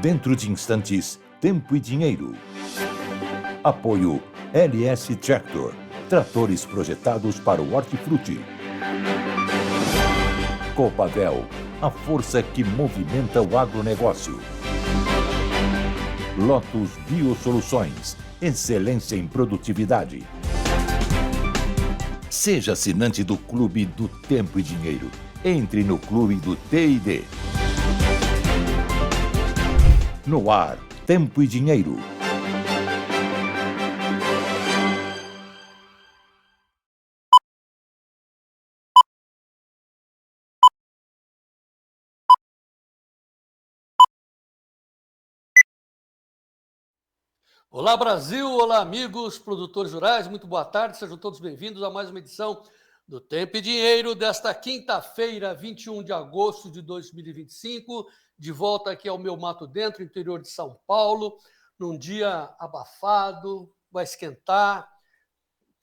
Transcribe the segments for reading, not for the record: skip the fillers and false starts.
Dentro de instantes, Tempo e Dinheiro. Apoio LS Tractor. Tratores projetados para o hortifruti. Copabel, a força que movimenta o agronegócio. Lotus Biosoluções, excelência em produtividade. Seja assinante do Clube do Tempo e Dinheiro. Entre no Clube do T&D. No ar, Tempo e Dinheiro. Olá, Brasil! Olá, amigos, produtores rurais, muito boa tarde, sejam todos bem-vindos a mais uma edição do Tempo e Dinheiro desta quinta-feira, 21 de agosto de 2025, de volta aqui ao meu Mato Dentro, interior de São Paulo, num dia abafado, vai esquentar,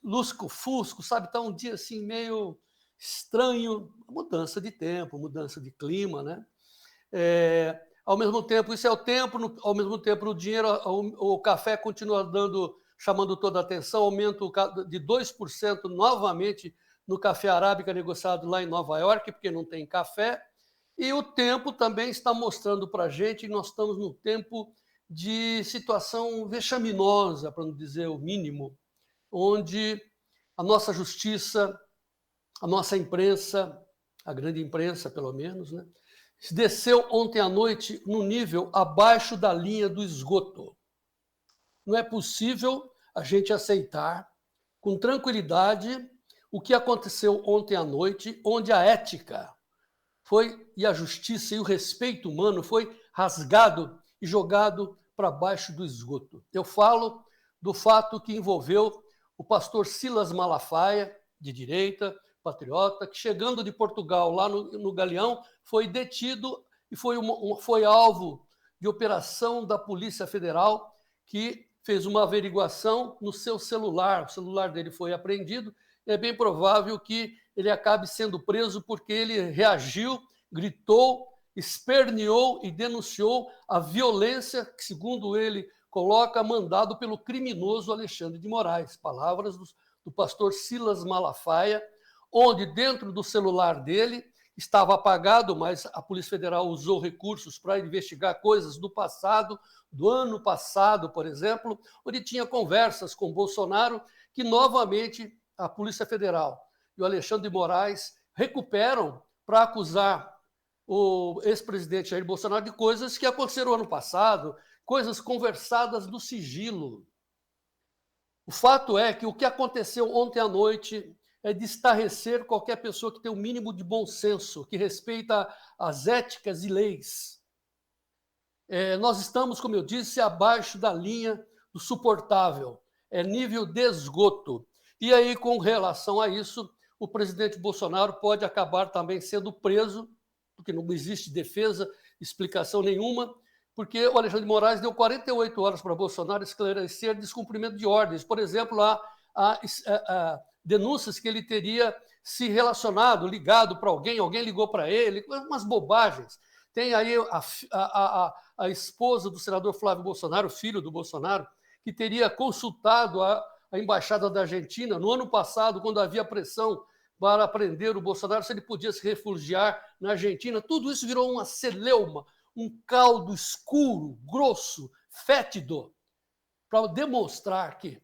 lusco-fusco, sabe? Está um dia assim meio estranho, mudança de tempo, mudança de clima, né? Ao mesmo tempo, isso é o tempo, ao mesmo tempo o dinheiro, o café continua chamando toda a atenção, aumento de 2% novamente no café arábica negociado lá em Nova York, porque não tem café, e o tempo também está mostrando para a gente que nós estamos num tempo de situação vexaminosa, para não dizer o mínimo, onde a nossa justiça, a nossa imprensa, a grande imprensa pelo menos, né, desceu ontem à noite no nível abaixo da linha do esgoto. Não é possível a gente aceitar com tranquilidade o que aconteceu ontem à noite, onde a ética e a justiça e o respeito humano foi rasgado e jogado para baixo do esgoto. Eu falo do fato que envolveu o pastor Silas Malafaia, de direita, patriota, que chegando de Portugal lá no Galeão, foi detido e foi alvo de operação da Polícia Federal, que fez uma averiguação no seu celular. O celular dele foi apreendido. É bem provável que ele acabe sendo preso porque ele reagiu, gritou, esperneou e denunciou a violência que, segundo ele coloca, mandado pelo criminoso Alexandre de Moraes. Palavras do pastor Silas Malafaia, onde dentro do celular dele estava apagado, mas a Polícia Federal usou recursos para investigar coisas do passado, do ano passado, por exemplo, onde tinha conversas com Bolsonaro, que novamente a Polícia Federal e o Alexandre de Moraes recuperam para acusar o ex-presidente Jair Bolsonaro de coisas que aconteceram no ano passado, coisas conversadas no sigilo. O fato é que o que aconteceu ontem à noite é de estarrecer qualquer pessoa que tem o mínimo de bom senso, que respeita as éticas e leis. Nós estamos, como eu disse, abaixo da linha do suportável, é nível de esgoto. E aí, com relação a isso, o presidente Bolsonaro pode acabar também sendo preso, porque não existe defesa, explicação nenhuma, porque o Alexandre de Moraes deu 48 horas para Bolsonaro esclarecer descumprimento de ordens. Por exemplo, há denúncias que ele teria se relacionado, ligado para alguém ligou para ele, umas bobagens. Tem aí a esposa do senador Flávio Bolsonaro, filho do Bolsonaro, que teria consultado a embaixada da Argentina no ano passado, quando havia pressão para prender o Bolsonaro, se ele podia se refugiar na Argentina. Tudo isso virou uma celeuma, um caldo escuro, grosso, fétido, para demonstrar que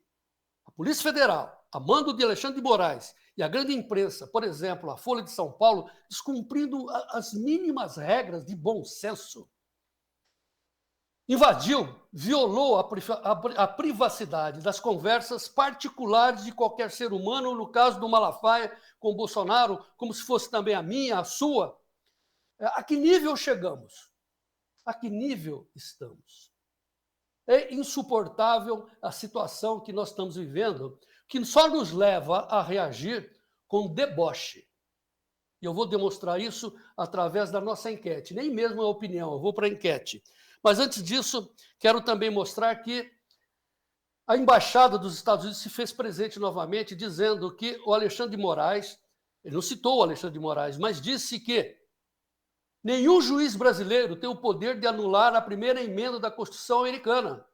a Polícia Federal, a mando de Alexandre de Moraes, e a grande imprensa, por exemplo, a Folha de São Paulo, descumprindo as mínimas regras de bom senso, invadiu, violou a privacidade das conversas particulares de qualquer ser humano, no caso do Malafaia com o Bolsonaro, como se fosse também a minha, a sua. A que nível chegamos? A que nível estamos? É insuportável a situação que nós estamos vivendo, que só nos leva a reagir com deboche. E eu vou demonstrar isso através da nossa enquete. Nem mesmo a opinião, eu vou para a enquete. Mas antes disso, quero também mostrar que a Embaixada dos Estados Unidos se fez presente novamente, dizendo que o Alexandre de Moraes, ele não citou o Alexandre de Moraes, mas disse que Nenhum juiz brasileiro tem o poder de anular a primeira emenda da Constituição americana.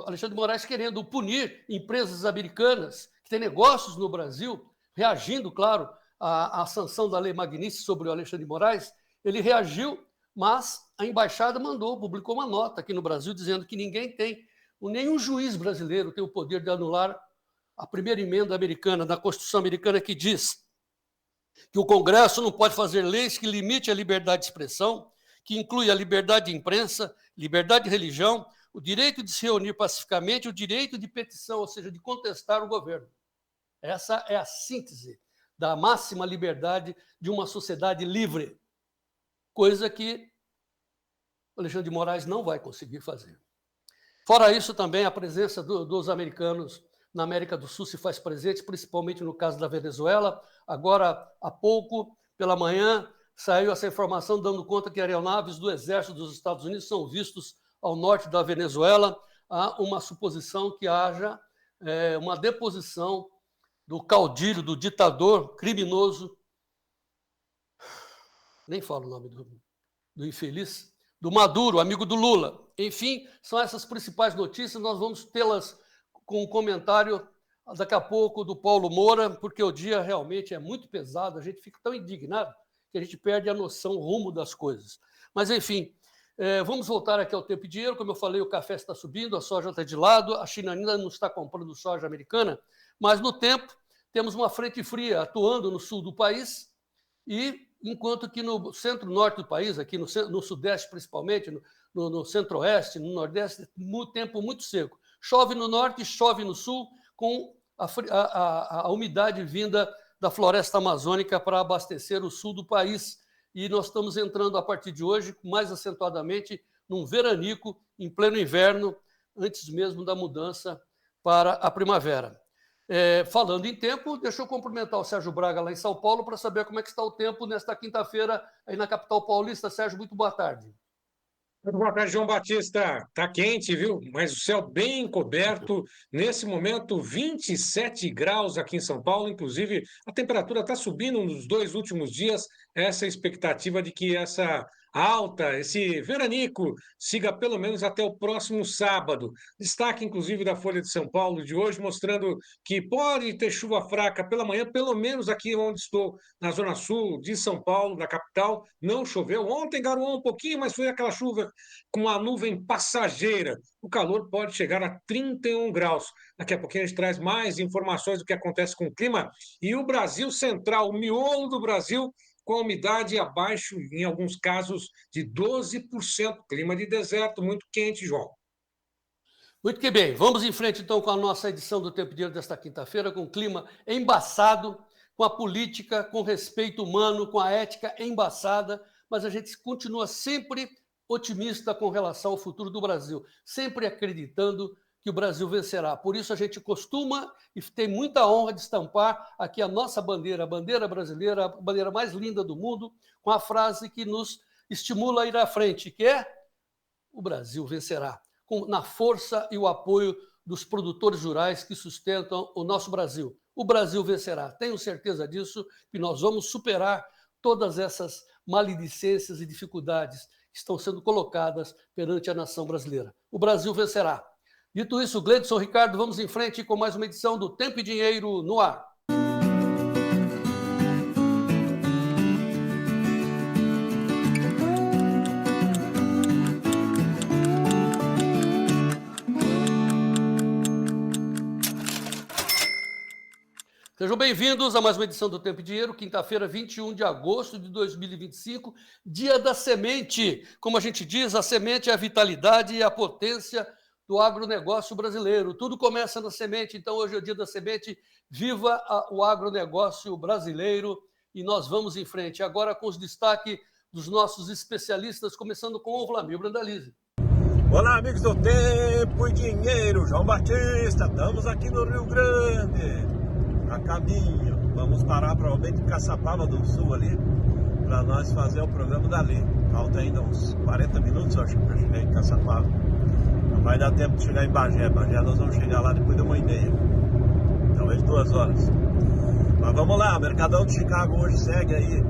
Alexandre de Moraes querendo punir empresas americanas que têm negócios no Brasil, reagindo, claro, à sanção da Lei Magnitsky sobre o Alexandre de Moraes, ele reagiu, mas a embaixada publicou uma nota aqui no Brasil dizendo que nenhum juiz brasileiro tem o poder de anular a primeira emenda americana da Constituição americana, que diz que o Congresso não pode fazer leis que limitem a liberdade de expressão, que inclui a liberdade de imprensa, liberdade de religião, o direito de se reunir pacificamente, o direito de petição, ou seja, de contestar o governo. Essa é a síntese da máxima liberdade de uma sociedade livre, coisa que Alexandre de Moraes não vai conseguir fazer. Fora isso, também a presença dos americanos na América do Sul se faz presente, principalmente no caso da Venezuela. Agora, há pouco, pela manhã, saiu essa informação dando conta que aeronaves do Exército dos Estados Unidos são vistos ao norte da Venezuela. Há uma suposição que haja uma deposição do caudilho, do ditador criminoso, nem falo o nome do infeliz, do Maduro, amigo do Lula. Enfim, são essas principais notícias, nós vamos tê-las com um comentário daqui a pouco do Paulo Moura, porque o dia realmente é muito pesado, a gente fica tão indignado que a gente perde a noção, o rumo das coisas. Mas, enfim, vamos voltar aqui ao tempo e dinheiro. Como eu falei, o café está subindo, a soja está de lado, a China ainda não está comprando soja americana, mas no tempo temos uma frente fria atuando no sul do país, e enquanto que no centro-norte do país, aqui no sudeste principalmente, no centro-oeste, no nordeste, tempo muito seco. Chove no norte, chove no sul, com a umidade vinda da floresta amazônica para abastecer o sul do país. E nós estamos entrando, a partir de hoje, mais acentuadamente, num veranico, em pleno inverno, antes mesmo da mudança para a primavera. Falando em tempo, deixa eu cumprimentar o Sérgio Braga lá em São Paulo para saber como é que está o tempo nesta quinta-feira aí na capital paulista. Sérgio, muito boa tarde. Muito boa tarde, João Batista. Tá quente, viu? Mas o céu bem coberto. Nesse momento, 27 graus aqui em São Paulo. Inclusive, a temperatura está subindo nos 2 últimos dias. Essa é a expectativa de que essa alta, esse veranico, siga pelo menos até o próximo sábado. Destaque, inclusive, da Folha de São Paulo de hoje, mostrando que pode ter chuva fraca pela manhã, pelo menos aqui onde estou, na zona sul de São Paulo, da capital. Não choveu. Ontem garoou um pouquinho, mas foi aquela chuva com uma nuvem passageira. O calor pode chegar a 31 graus. Daqui a pouquinho a gente traz mais informações do que acontece com o clima. E o Brasil Central, o miolo do Brasil, com a umidade abaixo, em alguns casos, de 12%. Clima de deserto, muito quente, João. Muito que bem. Vamos em frente, então, com a nossa edição do Tempo e Dinheiro desta quinta-feira, com o clima embaçado, com a política, com respeito humano, com a ética embaçada, mas a gente continua sempre otimista com relação ao futuro do Brasil, sempre acreditando que o Brasil vencerá. Por isso a gente costuma e tem muita honra de estampar aqui a nossa bandeira, a bandeira brasileira, a bandeira mais linda do mundo, com a frase que nos estimula a ir à frente, que é: o Brasil vencerá, na força e o apoio dos produtores rurais que sustentam o nosso Brasil. O Brasil vencerá. Tenho certeza disso, que nós vamos superar todas essas maledicências e dificuldades que estão sendo colocadas perante a nação brasileira. O Brasil vencerá. Dito isso, Gleidson, Ricardo, vamos em frente com mais uma edição do Tempo e Dinheiro no ar. Sejam bem-vindos a mais uma edição do Tempo e Dinheiro, quinta-feira, 21 de agosto de 2025, dia da semente. Como a gente diz, a semente é a vitalidade e a potência do agronegócio brasileiro. Tudo começa na semente, então hoje é o dia da semente. Viva o agronegócio brasileiro e nós vamos em frente. Agora com os destaques dos nossos especialistas, começando com o Vlamir Brandalize. Olá, amigos do Tempo e Dinheiro, João Batista, estamos aqui no Rio Grande, a caminho. Vamos parar provavelmente em Caçapava do Sul ali, para nós fazer o programa dali. Falta ainda uns 40 minutos, acho que para chegar em Caçapava. Não vai dar tempo de chegar em Bagé. Bagé nós vamos chegar lá depois de 1h30, talvez 2 horas. Mas vamos lá, o Mercadão de Chicago hoje segue aí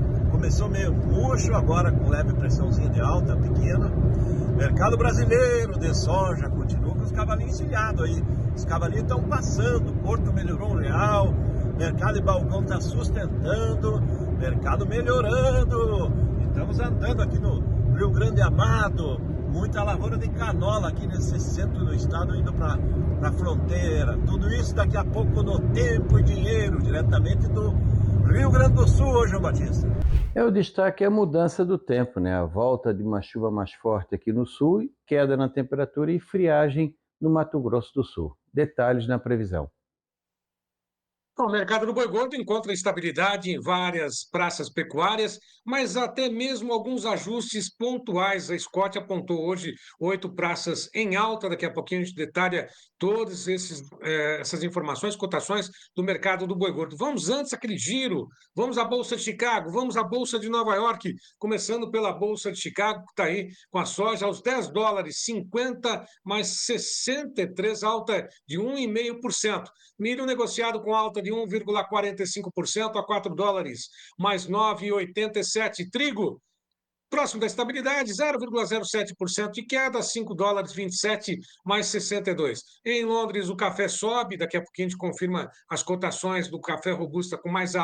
começou meio murcho, agora com leve pressãozinha de alta, pequena. Mercado brasileiro de soja continua com os cavalinhos encilhados aí. Os cavalinhos estão passando, Porto melhorou R$1, mercado de balcão está sustentando, mercado melhorando. Estamos andando aqui no Rio Grande Amado, muita lavoura de canola aqui nesse centro do estado indo para a fronteira. Tudo isso daqui a pouco no Tempo e Dinheiro, diretamente do Rio Grande do Sul, João Batista. O destaque é a mudança do tempo, né? A volta de uma chuva mais forte aqui no sul, queda na temperatura e friagem no Mato Grosso do Sul. Detalhes na previsão. O mercado do boi gordo encontra estabilidade em várias praças pecuárias, mas até mesmo alguns ajustes pontuais. A Scott apontou hoje 8 praças em alta. Daqui a pouquinho a gente detalha todas essas informações, cotações do mercado do boi gordo. Vamos antes aquele giro, vamos à Bolsa de Chicago, vamos à Bolsa de Nova York, começando pela Bolsa de Chicago, que está aí com a soja aos $10, 50 mais 63, alta de 1,5%. Milho negociado com alta de 1,45% a $4, mais 9,87. Trigo, próximo da estabilidade, 0,07% de queda, $5, 27 mais 62. Em Londres, o café sobe, daqui a pouquinho a gente confirma as cotações do café robusta com mais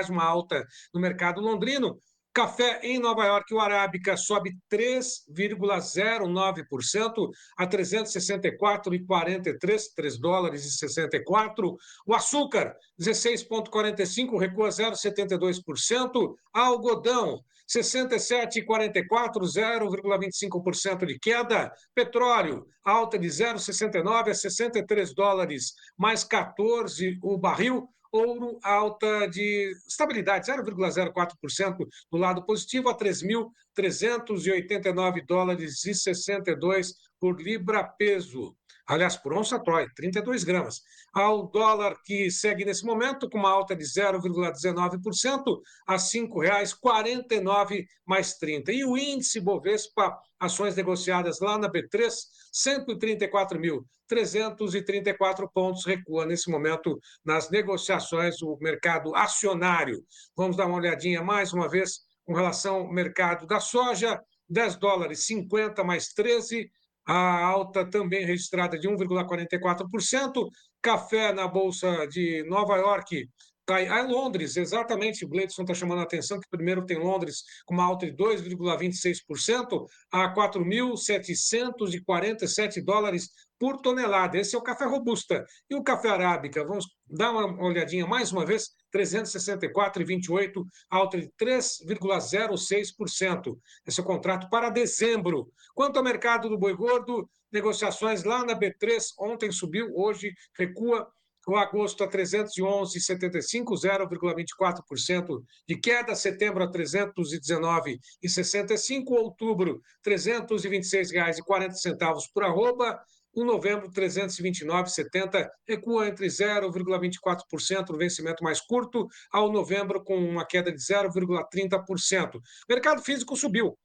uma alta no mercado londrino. Café em Nova York, o Arábica sobe 3,09% a 364,43, $3,64. O açúcar, 16,45, recua 0,72%. Algodão, 67,44, 0,25% de queda. Petróleo, alta de 0,69 a $63, mais 14 o barril. Ouro, alta de estabilidade, 0,04% do lado positivo, a $3.389,62 por libra-peso. Aliás, por onça-troia, 32 gramas. Ao dólar, que segue nesse momento com uma alta de 0,19% a R$ 5,49 mais 30. E o índice Bovespa, ações negociadas lá na B3, 134.334 pontos, recua nesse momento nas negociações o mercado acionário. Vamos dar uma olhadinha mais uma vez com relação ao mercado da soja, $10, 50 mais 13, a alta também registrada de 1,44%. Café na Bolsa de Nova York cai. Londres, exatamente, o Gleidson está chamando a atenção que primeiro tem Londres com uma alta de 2,26% a $4.747 por tonelada. Esse é o café robusta. E o café arábica, vamos dar uma olhadinha mais uma vez, 364,28, alta de 3,06%. Esse é o contrato para dezembro. Quanto ao mercado do boi gordo, negociações lá na B3, ontem subiu, hoje recua. O agosto a 311,75, 0,24% de queda. Setembro a 319,65. Outubro, R$ 326,40 por arroba. O novembro, 329,70, recua entre 0,24% no vencimento mais curto, ao novembro com uma queda de 0,30%. Mercado físico subiu.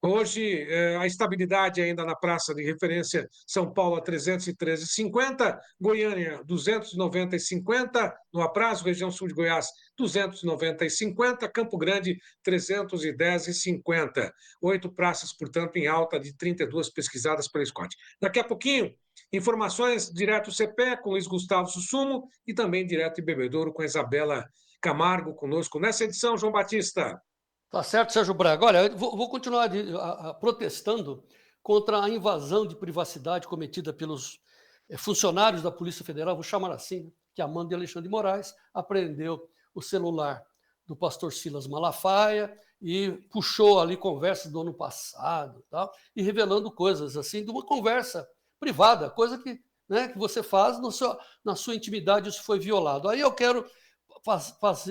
Hoje, a estabilidade ainda na praça de referência São Paulo a 313,50, Goiânia 290,50, no Aprazo, região sul de Goiás 290,50, Campo Grande 310,50. 8 praças, portanto, em alta de 32 pesquisadas pela Scott. Daqui a pouquinho, informações direto CPE com Luiz Gustavo Sussumo e também direto em Bebedouro com a Isabela Camargo conosco nessa edição, João Batista. Tá certo, Sérgio Braga. Olha, eu vou continuar protestando contra a invasão de privacidade cometida pelos funcionários da Polícia Federal, vou chamar assim, que a mando de Alexandre de Moraes apreendeu o celular do pastor Silas Malafaia e puxou ali conversas do ano passado, tal, e revelando coisas assim, de uma conversa privada, coisa que, né, que você faz na sua intimidade, isso foi violado. Aí eu quero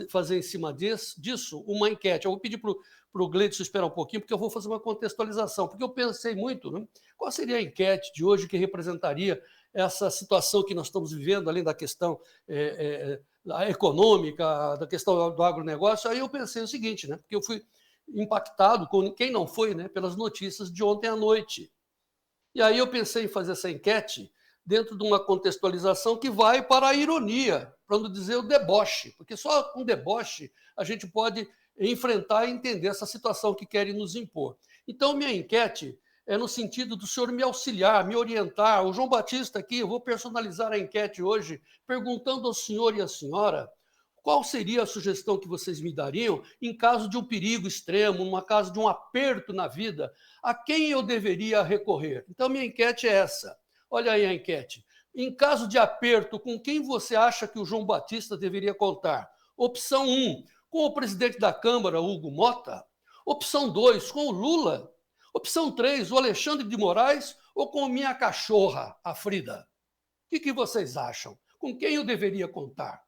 fazer em cima disso uma enquete. Eu vou pedir para o Gleidson esperar um pouquinho, porque eu vou fazer uma contextualização, porque eu pensei muito, né, qual seria a enquete de hoje que representaria essa situação que nós estamos vivendo, além da questão econômica, da questão do agronegócio. Aí eu pensei o seguinte, né, porque eu fui impactado, com quem não foi, né, pelas notícias de ontem à noite. E aí eu pensei em fazer essa enquete dentro de uma contextualização que vai para a ironia, para não dizer o deboche, porque só com deboche a gente pode enfrentar e entender essa situação que querem nos impor. Então, minha enquete é no sentido do senhor me auxiliar, me orientar. O João Batista aqui, eu vou personalizar a enquete hoje, perguntando ao senhor e à senhora qual seria a sugestão que vocês me dariam em caso de um perigo extremo, numa caso de um aperto na vida, a quem eu deveria recorrer? Então, minha enquete é essa. Olha aí a enquete. Em caso de aperto, com quem você acha que o João Batista deveria contar? Opção 1, com o presidente da Câmara, Hugo Motta. Opção 2, com o Lula. Opção 3, o Alexandre de Moraes ou com minha cachorra, a Frida? O que vocês acham? Com quem eu deveria contar?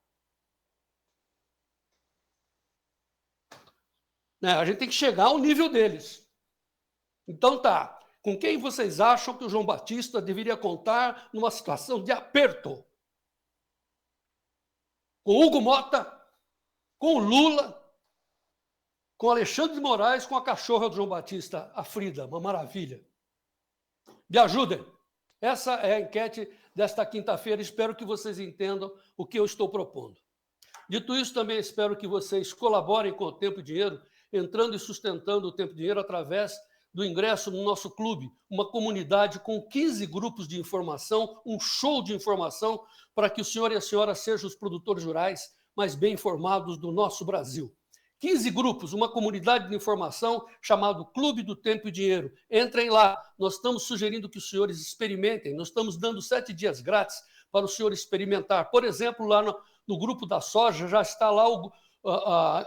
A gente tem que chegar ao nível deles. Então tá, com quem vocês acham que o João Batista deveria contar numa situação de aperto? Com Hugo Motta, com o Lula, com Alexandre de Moraes, com a cachorra do João Batista, a Frida, uma maravilha. Me ajudem. Essa é a enquete desta quinta-feira. Espero que vocês entendam o que eu estou propondo. Dito isso, também espero que vocês colaborem com o Tempo e Dinheiro, entrando e sustentando o Tempo e Dinheiro através do ingresso no nosso clube, uma comunidade com 15 grupos de informação, um show de informação para que o senhor e a senhora sejam os produtores rurais mais bem informados do nosso Brasil. 15 grupos, uma comunidade de informação chamado Clube do Tempo e Dinheiro. Entrem lá, nós estamos sugerindo que os senhores experimentem, nós estamos dando 7 dias grátis para o senhor experimentar. Por exemplo, lá no grupo da soja já está lá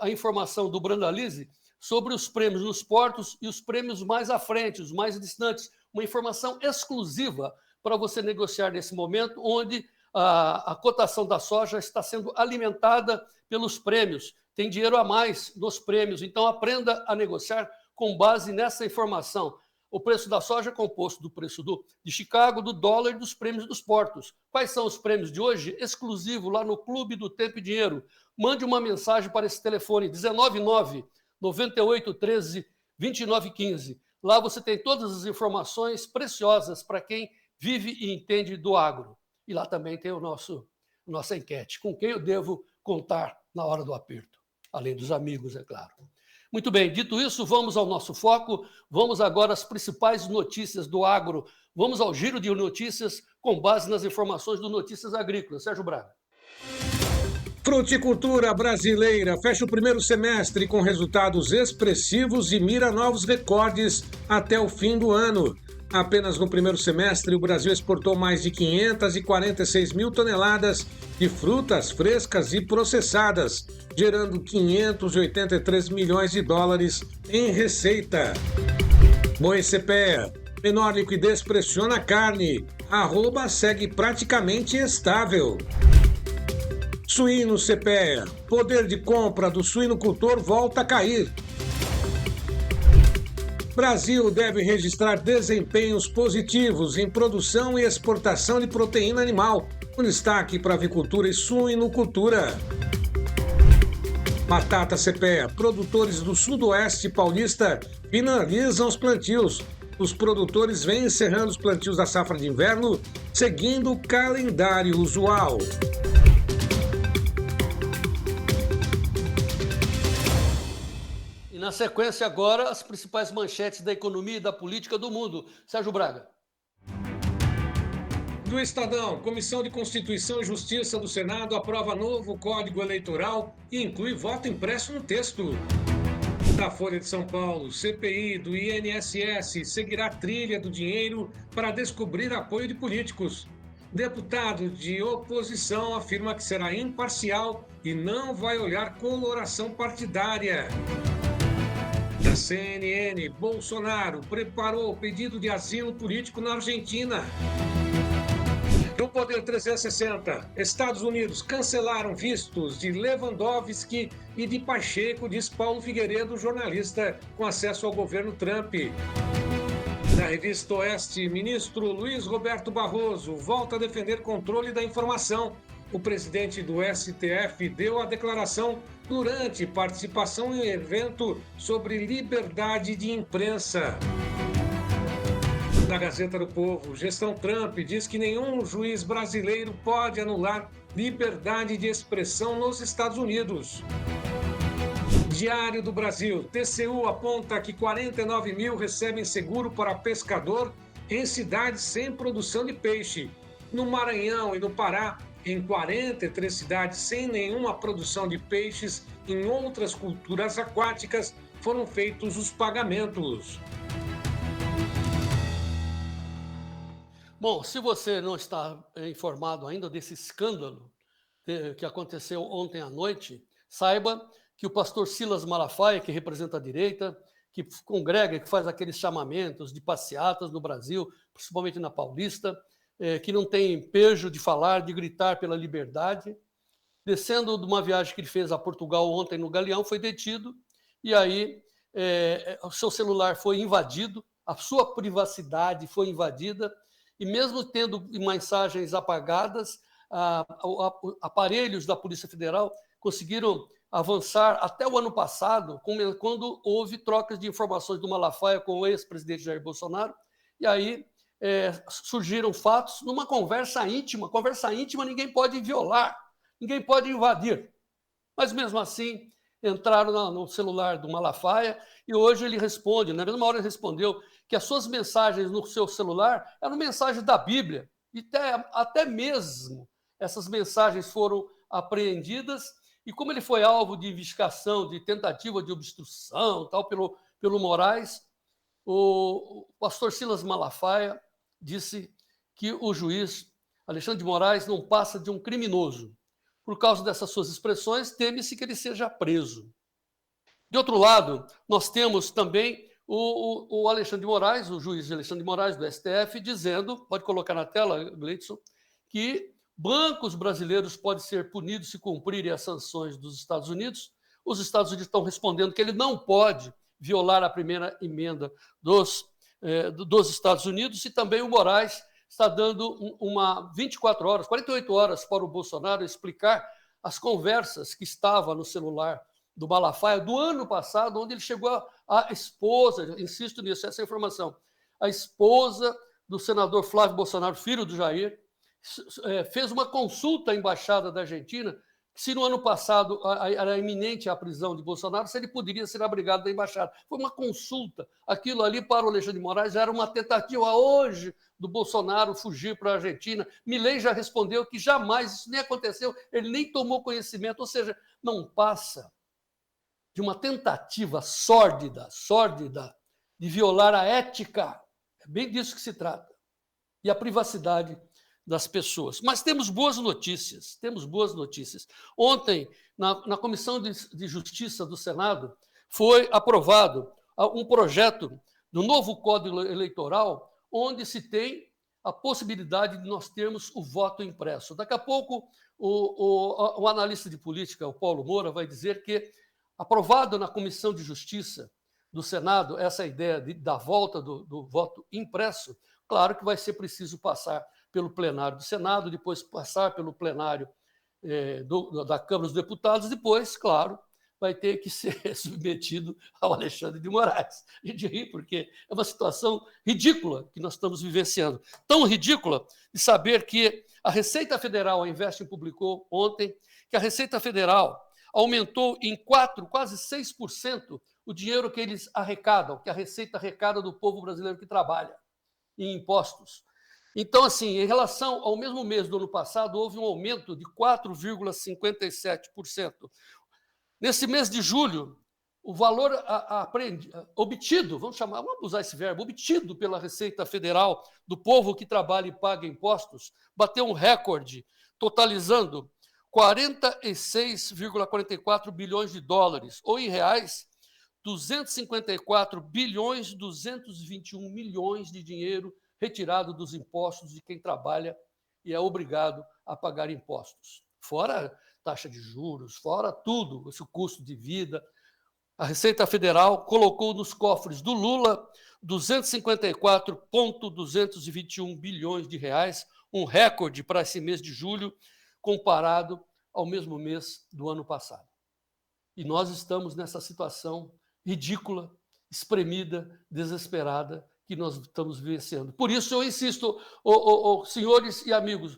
a informação do Brandalize sobre os prêmios nos portos e os prêmios mais à frente, os mais distantes. Uma informação exclusiva para você negociar nesse momento, onde a cotação da soja está sendo alimentada pelos prêmios. Tem dinheiro a mais nos prêmios, então aprenda a negociar com base nessa informação. O preço da soja é composto do preço de Chicago, do dólar e dos prêmios dos portos. Quais são os prêmios de hoje? Exclusivo lá no Clube do Tempo e Dinheiro. Mande uma mensagem para esse telefone, 199-9813-2915. Lá você tem todas as informações preciosas para quem vive e entende do agro. E lá também tem nossa enquete. Com quem eu devo contar na hora do aperto? Além dos amigos, é claro. Muito bem, dito isso, vamos ao nosso foco. Vamos agora às principais notícias do agro. Vamos ao giro de notícias com base nas informações do Notícias Agrícolas. Sérgio Braga. Fruticultura brasileira fecha o primeiro semestre com resultados expressivos e mira novos recordes até o fim do ano. Apenas no primeiro semestre, o Brasil exportou mais de 546 mil toneladas de frutas frescas e processadas, gerando 583 milhões de dólares em receita. Boi CPEA, menor liquidez pressiona a carne, arroba segue praticamente estável. Suíno CPEA, poder de compra do suinocultor volta a cair. Brasil deve registrar desempenhos positivos em produção e exportação de proteína animal, com destaque para avicultura e suinocultura. Batata CPEA, produtores do Sudoeste Paulista finalizam os plantios. Os produtores vêm encerrando os plantios da safra de inverno, seguindo o calendário usual. Na sequência agora, as principais manchetes da economia e da política do mundo. Sérgio Braga. Do Estadão, Comissão de Constituição e Justiça do Senado aprova novo Código Eleitoral e inclui voto impresso no texto. Da Folha de São Paulo, CPI do INSS seguirá a trilha do dinheiro para descobrir apoio de políticos. Deputado de oposição afirma que será imparcial e não vai olhar coloração partidária. Da CNN, Bolsonaro preparou o pedido de asilo político na Argentina. No Poder 360, Estados Unidos cancelaram vistos de Lewandowski e de Pacheco, diz Paulo Figueiredo, jornalista com acesso ao governo Trump. Na Revista Oeste, ministro Luiz Roberto Barroso volta a defender controle da informação. O presidente do STF deu a declaração durante participação em um evento sobre liberdade de imprensa. Na Gazeta do Povo, gestão Trump diz que nenhum juiz brasileiro pode anular liberdade de expressão nos Estados Unidos. Diário do Brasil. TCU aponta que 49 mil recebem seguro para pescador em cidades sem produção de peixe. No Maranhão e no Pará, em 43 cidades sem nenhuma produção de peixes, em outras culturas aquáticas, foram feitos os pagamentos. Bom, se você não está informado ainda desse escândalo que aconteceu ontem à noite, saiba que o pastor Silas Malafaia, que representa a direita, que congrega, que faz aqueles chamamentos de passeatas no Brasil, principalmente na Paulista, que não tem pejo de falar, de gritar pela liberdade, descendo de uma viagem que ele fez a Portugal ontem no Galeão, foi detido, e aí o seu celular foi invadido, a sua privacidade foi invadida, e mesmo tendo mensagens apagadas, aparelhos da Polícia Federal conseguiram avançar até o ano passado, quando houve trocas de informações do Malafaia com o ex-presidente Jair Bolsonaro, e aí surgiram fatos numa conversa íntima ninguém pode violar, ninguém pode invadir, mas mesmo assim entraram no celular do Malafaia e hoje ele responde, na mesma hora ele respondeu que as suas mensagens no seu celular eram mensagens da Bíblia, e até mesmo essas mensagens foram apreendidas, e como ele foi alvo de investigação, de tentativa de obstrução tal, pelo Moraes, o pastor Silas Malafaia disse que o juiz Alexandre de Moraes não passa de um criminoso. Por causa dessas suas expressões, teme-se que ele seja preso. De outro lado, nós temos também o Alexandre de Moraes, o juiz Alexandre de Moraes do STF, dizendo, pode colocar na tela, Gleidson, que bancos brasileiros podem ser punidos se cumprirem as sanções dos Estados Unidos. Os Estados Unidos estão respondendo que ele não pode violar a primeira emenda dos Estados Unidos, e também o Moraes está dando 24 horas, 48 horas para o Bolsonaro explicar as conversas que estavam no celular do Malafaia do ano passado, onde ele chegou a esposa, insisto nisso, essa informação, a esposa do senador Flávio Bolsonaro, filho do Jair, fez uma consulta à Embaixada da Argentina, se no ano passado era iminente a prisão de Bolsonaro, se ele poderia ser abrigado da Embaixada. Foi uma consulta. Aquilo ali para o Alexandre de Moraes era uma tentativa hoje do Bolsonaro fugir para a Argentina. Milei já respondeu que jamais isso nem aconteceu, ele nem tomou conhecimento, ou seja, não passa de uma tentativa sórdida de violar a ética. É bem disso que se trata. E a privacidade das pessoas. Mas temos boas notícias. Ontem, na Comissão de Justiça do Senado, foi aprovado um projeto do novo Código Eleitoral, onde se tem a possibilidade de nós termos o voto impresso. Daqui a pouco, o analista de política, o Paulo Moura, vai dizer que, aprovado na Comissão de Justiça do Senado, essa ideia da volta do voto impresso, claro que vai ser preciso passar pelo plenário do Senado, depois passar pelo plenário da Câmara dos Deputados, depois, claro, vai ter que ser submetido ao Alexandre de Moraes. A gente ri porque é uma situação ridícula que nós estamos vivenciando. Tão ridícula de saber que a Receita Federal, a Investing publicou ontem, que a Receita Federal aumentou em 4%, quase 6%, o dinheiro que eles arrecadam, que a Receita arrecada do povo brasileiro que trabalha em impostos. Então, assim, em relação ao mesmo mês do ano passado, houve um aumento de 4,57%. Nesse mês de julho, o valor obtido, vamos usar esse verbo, obtido pela Receita Federal do povo que trabalha e paga impostos, bateu um recorde, totalizando 46,44 bilhões de dólares, ou em reais, 254 bilhões 221 milhões de dinheiro retirado dos impostos de quem trabalha e é obrigado a pagar impostos. Fora taxa de juros, fora tudo, esse custo de vida. A Receita Federal colocou nos cofres do Lula 254,221 bilhões de reais, um recorde para esse mês de julho, comparado ao mesmo mês do ano passado. E nós estamos nessa situação ridícula, espremida, desesperada, que nós estamos vivenciando. Por isso eu insisto, senhores e amigos,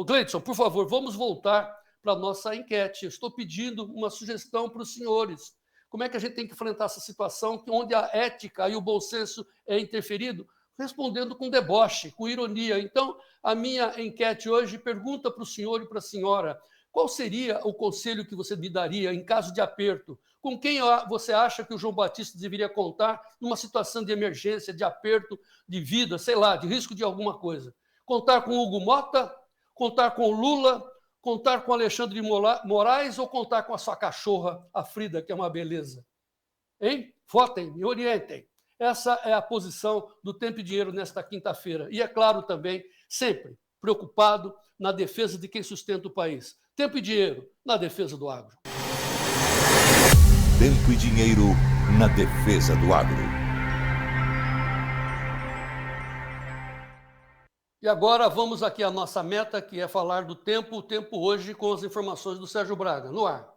Gleidson, por favor, vamos voltar para a nossa enquete. Eu estou pedindo uma sugestão para os senhores. Como é que a gente tem que enfrentar essa situação onde a ética e o bom senso é interferido? Respondendo com deboche, com ironia. Então, a minha enquete hoje pergunta para o senhor e para a senhora: qual seria o conselho que você me daria em caso de aperto? Com quem você acha que o João Batista deveria contar numa situação de emergência, de aperto, de vida, sei lá, de risco de alguma coisa? Contar com Hugo Mota? Contar com Lula? Contar com Alexandre de Moraes ou contar com a sua cachorra, a Frida, que é uma beleza? Hein? Votem, me orientem. Essa é a posição do Tempo e Dinheiro nesta quinta-feira. E, é claro, também, sempre preocupado na defesa de quem sustenta o país. Tempo e Dinheiro na defesa do agro. Tempo e Dinheiro na defesa do agro. E agora vamos aqui à nossa meta, que é falar do tempo, o tempo hoje, com as informações do Sérgio Braga. No ar.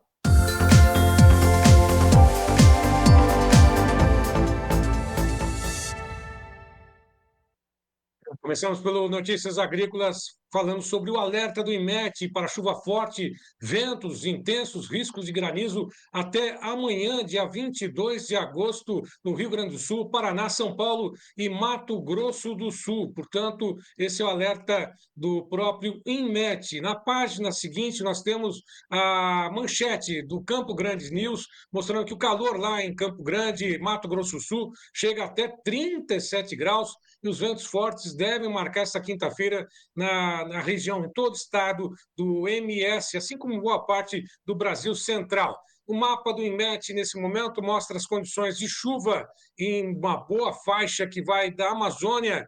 Começamos pelo Notícias Agrícolas, falando sobre o alerta do IMET para chuva forte, ventos intensos, riscos de granizo até amanhã, dia 22 de agosto, no Rio Grande do Sul, Paraná, São Paulo e Mato Grosso do Sul. Portanto, esse é o alerta do próprio IMET. Na página seguinte, nós temos a manchete do Campo Grande News, mostrando que o calor lá em Campo Grande, Mato Grosso do Sul, chega até 37 graus e os ventos fortes devem marcar essa quinta-feira na região, em todo o estado do MS, assim como boa parte do Brasil Central. O mapa do IMET, nesse momento, mostra as condições de chuva em uma boa faixa que vai da Amazônia,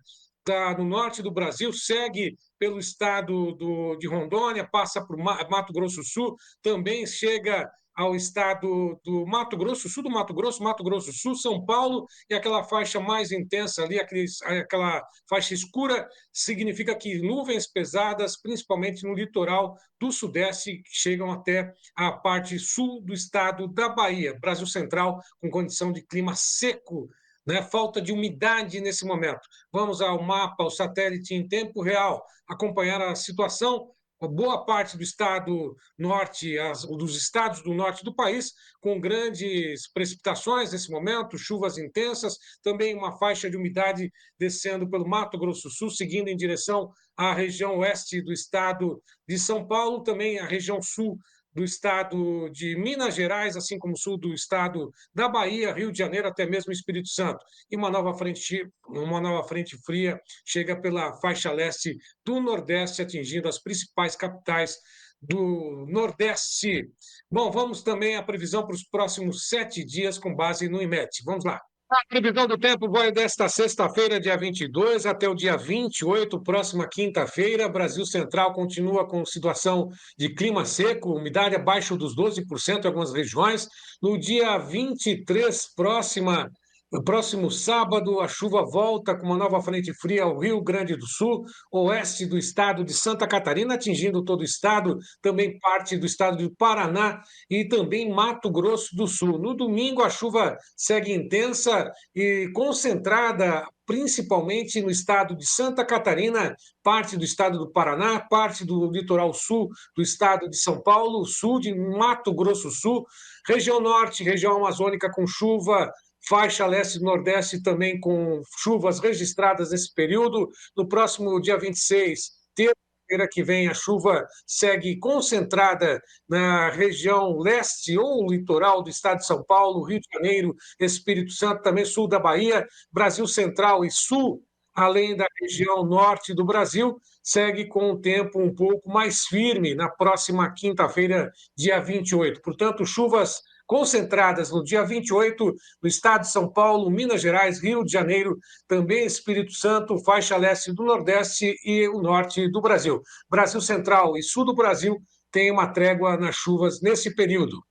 no norte do Brasil, segue pelo estado de Rondônia, passa por Mato Grosso do Sul, também chega ao estado do Mato Grosso, sul do Mato Grosso do Sul, São Paulo, e aquela faixa mais intensa ali, aquela faixa escura, significa que nuvens pesadas, principalmente no litoral do Sudeste, chegam até a parte sul do estado da Bahia, Brasil Central, com condição de clima seco, né? Falta de umidade nesse momento. Vamos ao mapa, ao satélite em tempo real, acompanhar a situação. Boa parte do estado norte, dos estados do norte do país, com grandes precipitações nesse momento, chuvas intensas, também uma faixa de umidade descendo pelo Mato Grosso do Sul, seguindo em direção à região oeste do estado de São Paulo, também a região sul do estado de Minas Gerais, assim como o sul do estado da Bahia, Rio de Janeiro, até mesmo Espírito Santo. E uma nova frente fria chega pela faixa leste do Nordeste, atingindo as principais capitais do Nordeste. Bom, vamos também à previsão para os próximos 7 dias com base no IMET. Vamos lá. A previsão do tempo vai desta sexta-feira, dia 22, até o dia 28, próxima quinta-feira. Brasil Central continua com situação de clima seco, umidade abaixo dos 12% em algumas regiões. No dia 23, próximo sábado, a chuva volta com uma nova frente fria ao Rio Grande do Sul, oeste do estado de Santa Catarina, atingindo todo o estado, também parte do estado do Paraná e também Mato Grosso do Sul. No domingo, a chuva segue intensa e concentrada principalmente no estado de Santa Catarina, parte do estado do Paraná, parte do litoral sul do estado de São Paulo, sul de Mato Grosso do Sul, região norte, região amazônica com chuva, faixa leste e nordeste também com chuvas registradas nesse período. No próximo dia 26, terça-feira que vem, a chuva segue concentrada na região leste ou litoral do estado de São Paulo, Rio de Janeiro, Espírito Santo, também sul da Bahia, Brasil Central e Sul, além da região norte do Brasil, segue com o tempo um pouco mais firme na próxima quinta-feira, dia 28. Portanto, chuvas concentradas no dia 28 no estado de São Paulo, Minas Gerais, Rio de Janeiro, também Espírito Santo, faixa leste do Nordeste e o norte do Brasil. Brasil Central e Sul do Brasil tem uma trégua nas chuvas nesse período.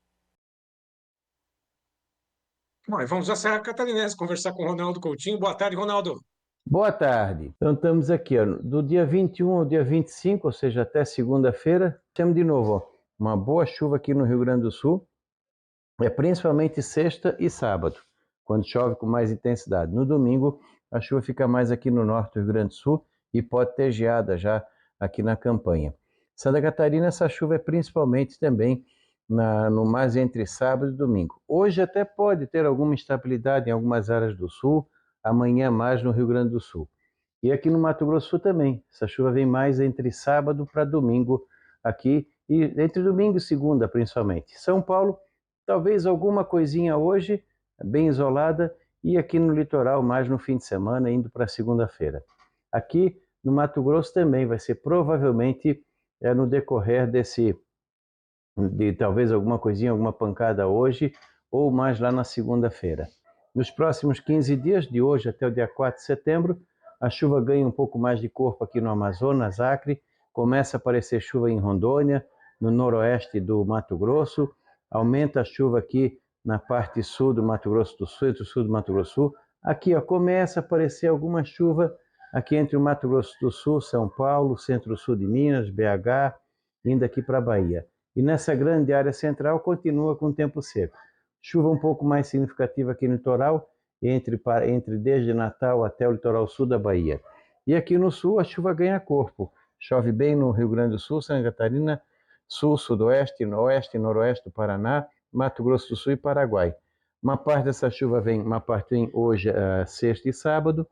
Bom, e vamos à Serra Catarinense conversar com o Ronaldo Coutinho. Boa tarde, Ronaldo. Boa tarde. Então estamos aqui, ó, do dia 21 ao dia 25, ou seja, até segunda-feira, temos de novo uma boa chuva aqui no Rio Grande do Sul, principalmente sexta e sábado, quando chove com mais intensidade. No domingo, a chuva fica mais aqui no norte do Rio Grande do Sul e pode ter geada já aqui na campanha. Santa Catarina, essa chuva é principalmente também no mais entre sábado e domingo. Hoje até pode ter alguma instabilidade em algumas áreas do sul, amanhã mais no Rio Grande do Sul. E aqui no Mato Grosso do Sul também. Essa chuva vem mais entre sábado para domingo aqui, e entre domingo e segunda principalmente. São Paulo, talvez alguma coisinha hoje, bem isolada, e aqui no litoral mais no fim de semana, indo para segunda-feira. Aqui no Mato Grosso também vai ser provavelmente no decorrer de talvez alguma coisinha, alguma pancada hoje, ou mais lá na segunda-feira. Nos próximos 15 dias, de hoje até o dia 4 de setembro, a chuva ganha um pouco mais de corpo aqui no Amazonas, Acre, começa a aparecer chuva em Rondônia, no noroeste do Mato Grosso, aumenta a chuva aqui na parte sul do Mato Grosso do Sul e do sul do Mato Grosso do Sul. Aqui começa a aparecer alguma chuva aqui entre o Mato Grosso do Sul, São Paulo, centro-sul de Minas, BH, indo aqui para a Bahia. E nessa grande área central continua com tempo seco. Chuva um pouco mais significativa aqui no litoral, entre desde Natal até o litoral sul da Bahia. E aqui no sul a chuva ganha corpo. Chove bem no Rio Grande do Sul, Santa Catarina, sul, sudoeste, oeste e noroeste do Paraná, Mato Grosso do Sul e Paraguai. Uma parte dessa chuva vem hoje, sexta e sábado,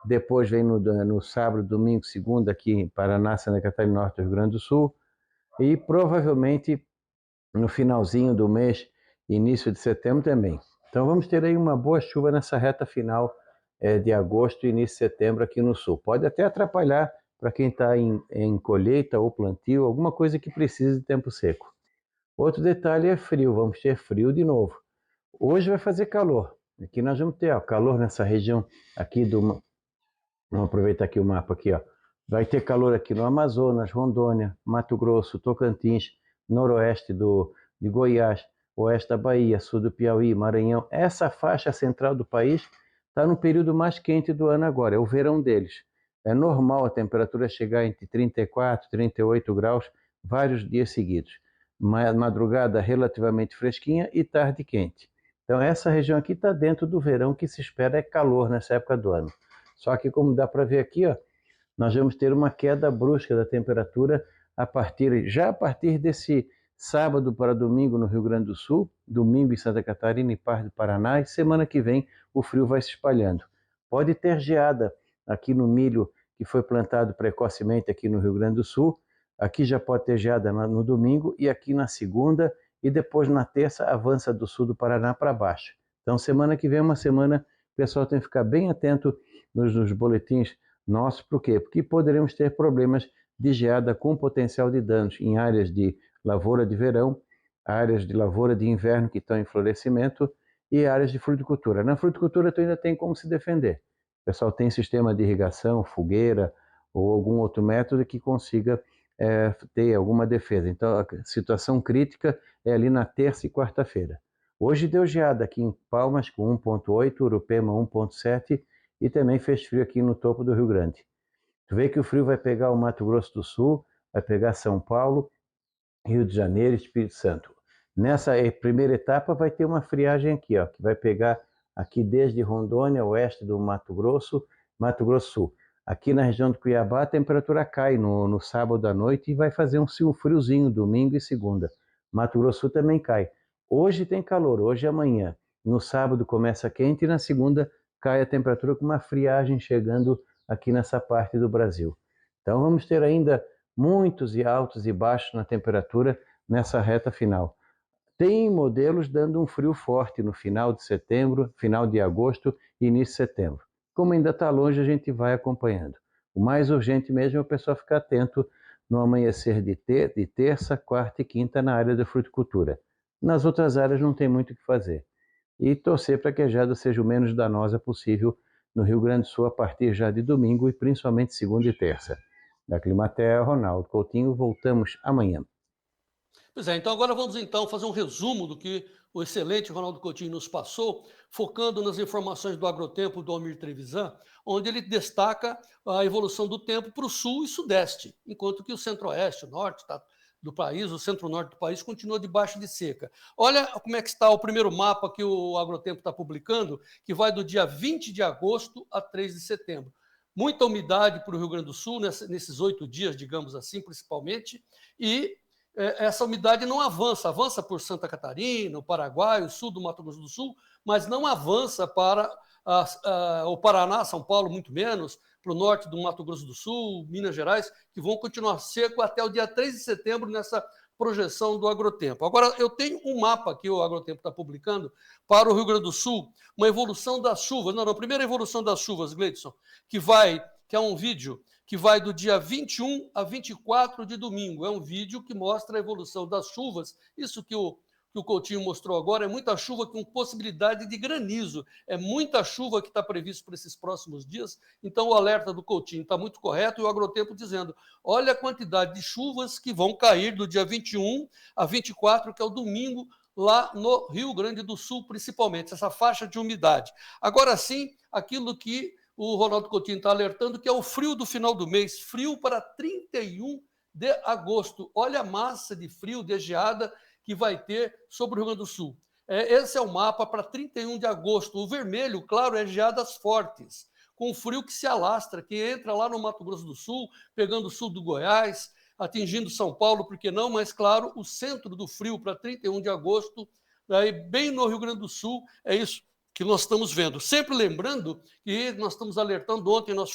depois vem no sábado, domingo, segunda aqui em Paraná, Santa Catarina, norte do Rio Grande do Sul, e provavelmente no finalzinho do mês, início de setembro também. Então vamos ter aí uma boa chuva nessa reta final de agosto e início de setembro aqui no sul. Pode até atrapalhar para quem está em colheita ou plantio, alguma coisa que precise de tempo seco. Outro detalhe é frio, vamos ter frio de novo. Hoje vai fazer calor. Aqui nós vamos ter calor nessa região aqui Vamos aproveitar aqui o mapa aqui, ó. Vai ter calor aqui no Amazonas, Rondônia, Mato Grosso, Tocantins, noroeste de Goiás, oeste da Bahia, sul do Piauí, Maranhão. Essa faixa central do país está no período mais quente do ano agora, é o verão deles. É normal a temperatura chegar entre 34 e 38 graus vários dias seguidos. Madrugada relativamente fresquinha e tarde quente. Então essa região aqui está dentro do verão, que se espera é calor nessa época do ano. Só que como dá para ver aqui, ó, nós vamos ter uma queda brusca da temperatura já a partir desse sábado para domingo no Rio Grande do Sul, domingo em Santa Catarina e parte do Paraná, e semana que vem o frio vai se espalhando. Pode ter geada aqui no milho que foi plantado precocemente aqui no Rio Grande do Sul, aqui já pode ter geada no domingo e aqui na segunda, e depois na terça avança do sul do Paraná para baixo. Então semana que vem é uma semana o pessoal tem que ficar bem atento nos boletins nossos. Por quê? Porque poderemos ter problemas de geada com potencial de danos em áreas de lavoura de verão, áreas de lavoura de inverno que estão em florescimento e áreas de fruticultura. Na fruticultura tu ainda tem como se defender. O pessoal tem sistema de irrigação, fogueira ou algum outro método que consiga ter alguma defesa. Então a situação crítica é ali na terça e quarta-feira. Hoje deu geada aqui em Palmas com 1,8, Urupema 1,7 e também fez frio aqui no topo do Rio Grande. Tu vê que o frio vai pegar o Mato Grosso do Sul, vai pegar São Paulo, Rio de Janeiro e Espírito Santo. Nessa primeira etapa vai ter uma friagem aqui, ó, que vai pegar aqui desde Rondônia, oeste do Mato Grosso Sul. Aqui na região do Cuiabá a temperatura cai no sábado à noite e vai fazer um friozinho domingo e segunda. Mato Grosso Sul também cai. Hoje tem calor, hoje e amanhã. No sábado começa quente e na segunda cai a temperatura com uma friagem chegando aqui nessa parte do Brasil. Então vamos ter ainda muitos e altos e baixos na temperatura nessa reta final. Tem modelos dando um frio forte no final de setembro, final de agosto e início de setembro. Como ainda está longe, a gente vai acompanhando. O mais urgente mesmo é o pessoal ficar atento no amanhecer de terça, quarta e quinta na área da fruticultura. Nas outras áreas não tem muito o que fazer. E torcer para que a geada seja o menos danosa possível no Rio Grande do Sul a partir já de domingo e principalmente segunda e terça. Da Climatea, Ronaldo Coutinho, voltamos amanhã. Pois é, então agora vamos fazer um resumo do que o excelente Ronaldo Coutinho nos passou, focando nas informações do Agrotempo do Almir Trevisan, onde ele destaca a evolução do tempo para o sul e sudeste, enquanto que o centro-oeste, o norte do país, o centro-norte do país, continua debaixo de seca. Olha como é que está o primeiro mapa que o Agrotempo está publicando, que vai do dia 20 de agosto a 3 de setembro. muita umidade para o Rio Grande do Sul, nesses 8 dias, digamos assim, principalmente, e essa umidade não avança por Santa Catarina, o Paraguai, o sul do Mato Grosso do Sul, mas não avança para o Paraná, São Paulo, muito menos, para o norte do Mato Grosso do Sul, Minas Gerais, que vão continuar seco até o dia 3 de setembro nessa projeção do Agrotempo. Agora, eu tenho um mapa que o Agrotempo está publicando para o Rio Grande do Sul, uma evolução das chuvas. Não, a primeira evolução das chuvas, Gleidson, que é um vídeo que vai do dia 21 a 24 de domingo. É um vídeo que mostra a evolução das chuvas. Isso que o Coutinho mostrou agora é muita chuva com possibilidade de granizo. É muita chuva que está previsto para esses próximos dias. Então, o alerta do Coutinho está muito correto e o Agrotempo dizendo: olha a quantidade de chuvas que vão cair do dia 21 a 24, que é o domingo, lá no Rio Grande do Sul, principalmente, essa faixa de umidade. Agora sim, aquilo que o Ronaldo Coutinho está alertando, que é o frio do final do mês, frio para 31 de agosto. Olha a massa de frio, de geada, que vai ter sobre o Rio Grande do Sul. Esse é o mapa para 31 de agosto. O vermelho, claro, é geadas fortes, com frio que se alastra, que entra lá no Mato Grosso do Sul, pegando o sul do Goiás, atingindo São Paulo, por que não? Mas, claro, o centro do frio para 31 de agosto, aí, bem no Rio Grande do Sul, é isso que nós estamos vendo. Sempre lembrando que nós estamos alertando, ontem nós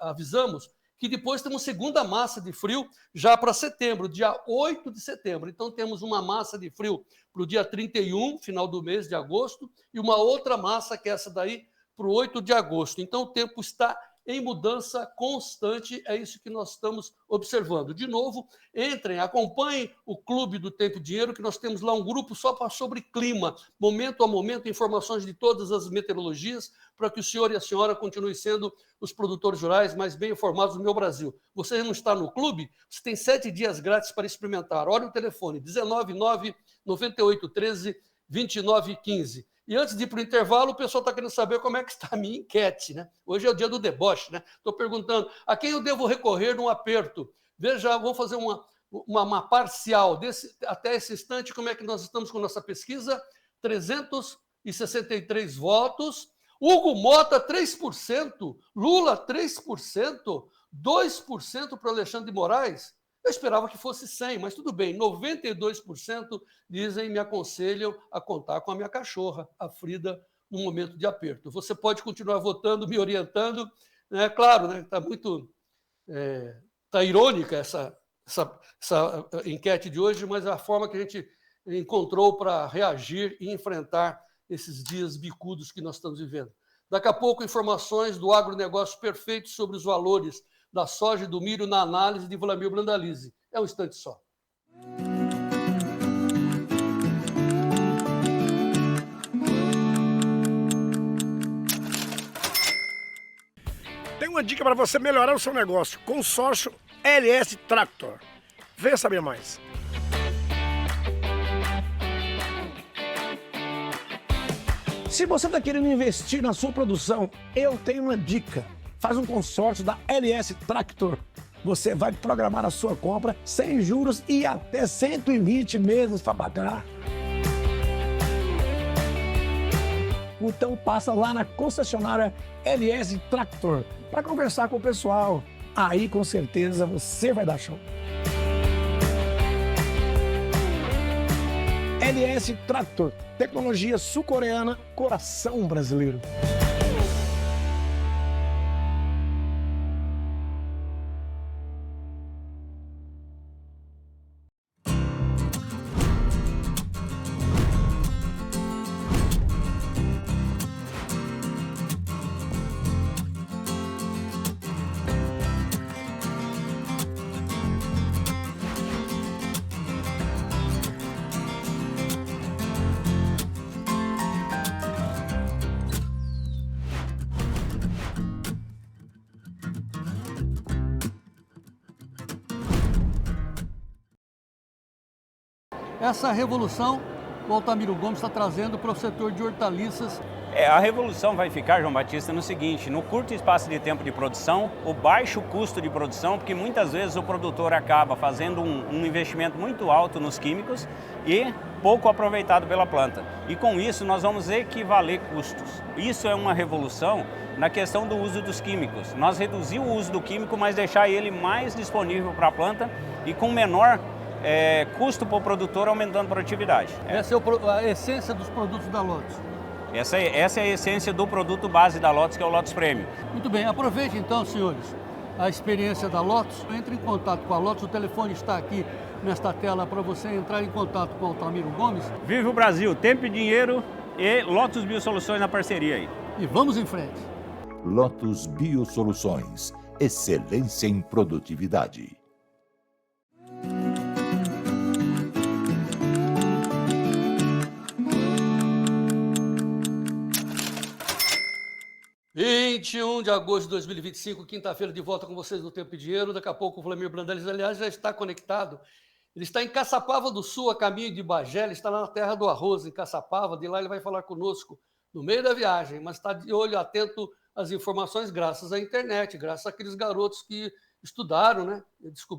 avisamos que depois temos segunda massa de frio já para setembro, dia 8 de setembro. Então temos uma massa de frio para o dia 31, final do mês de agosto, e uma outra massa, que é essa daí, para o 8 de agosto. Então o tempo está em mudança constante, é isso que nós estamos observando. De novo, entrem, acompanhem o Clube do Tempo e Dinheiro, que nós temos lá um grupo só sobre clima, momento a momento, informações de todas as meteorologias, para que o senhor e a senhora continuem sendo os produtores rurais mais bem informados do meu Brasil. Você não está no clube? Você tem 7 dias grátis para experimentar. Olha o telefone, 199-9813-2915. E antes de ir para o intervalo, o pessoal está querendo saber como é que está a minha enquete, né? Hoje é o dia do deboche, né? Estou perguntando a quem eu devo recorrer num aperto. Veja, vou fazer uma parcial até esse instante, como é que nós estamos com nossa pesquisa. 363 votos. Hugo Mota, 3%. Lula, 3%. 2% para Alexandre de Moraes. Eu esperava que fosse 100, mas tudo bem. 92% dizem, me aconselham a contar com a minha cachorra, a Frida, no momento de aperto. Você pode continuar votando, me orientando. É claro, né? Está muito tá irônica essa enquete de hoje, mas é a forma que a gente encontrou para reagir e enfrentar esses dias bicudos que nós estamos vivendo. Daqui a pouco, informações do agronegócio perfeito sobre os valores da soja e do milho na análise de Vlamir Brandalize. É um instante só. Tem uma dica para você melhorar o seu negócio. Consórcio LS Tractor. Venha saber mais. Se você está querendo investir na sua produção, eu tenho uma dica. Faz um consórcio da LS Tractor. Você vai programar a sua compra sem juros e até 120 meses para pagar. Então passa lá na concessionária LS Tractor para conversar com o pessoal. Aí com certeza você vai dar show. LS Tractor, tecnologia sul-coreana, coração brasileiro. Essa revolução o Altamiro Gomes está trazendo para o setor de hortaliças. A revolução vai ficar, João Batista, no seguinte: no curto espaço de tempo de produção, o baixo custo de produção, porque muitas vezes o produtor acaba fazendo um investimento muito alto nos químicos e pouco aproveitado pela planta. E com isso nós vamos equivaler custos. Isso é uma revolução na questão do uso dos químicos. Nós reduzimos o uso do químico, mas deixar ele mais disponível para a planta e com menor custo para o produtor, aumentando a produtividade. Essa é a essência dos produtos da Lotus. Essa é a essência do produto base da Lotus, que é o Lotus Premium. Muito bem, aproveite então, senhores, a experiência da Lotus. Entre em contato com a Lotus, o telefone está aqui nesta tela para você entrar em contato com o Altamiro Gomes. Vive o Brasil, tempo e dinheiro e Lotus Biosoluções na parceria aí. E vamos em frente. Lotus Biosoluções, excelência em produtividade. (21 de agosto de 2025, quinta-feira, de volta com vocês no Tempo e Dinheiro. Daqui a pouco o Vlamir Brandelis, aliás, já está conectado. Ele está em Caçapava do Sul, a caminho de Bagé. Ele está lá na terra do arroz, em Caçapava. De lá ele vai falar conosco no meio da viagem, mas está de olho atento às informações graças à internet, graças àqueles garotos que estudaram, né?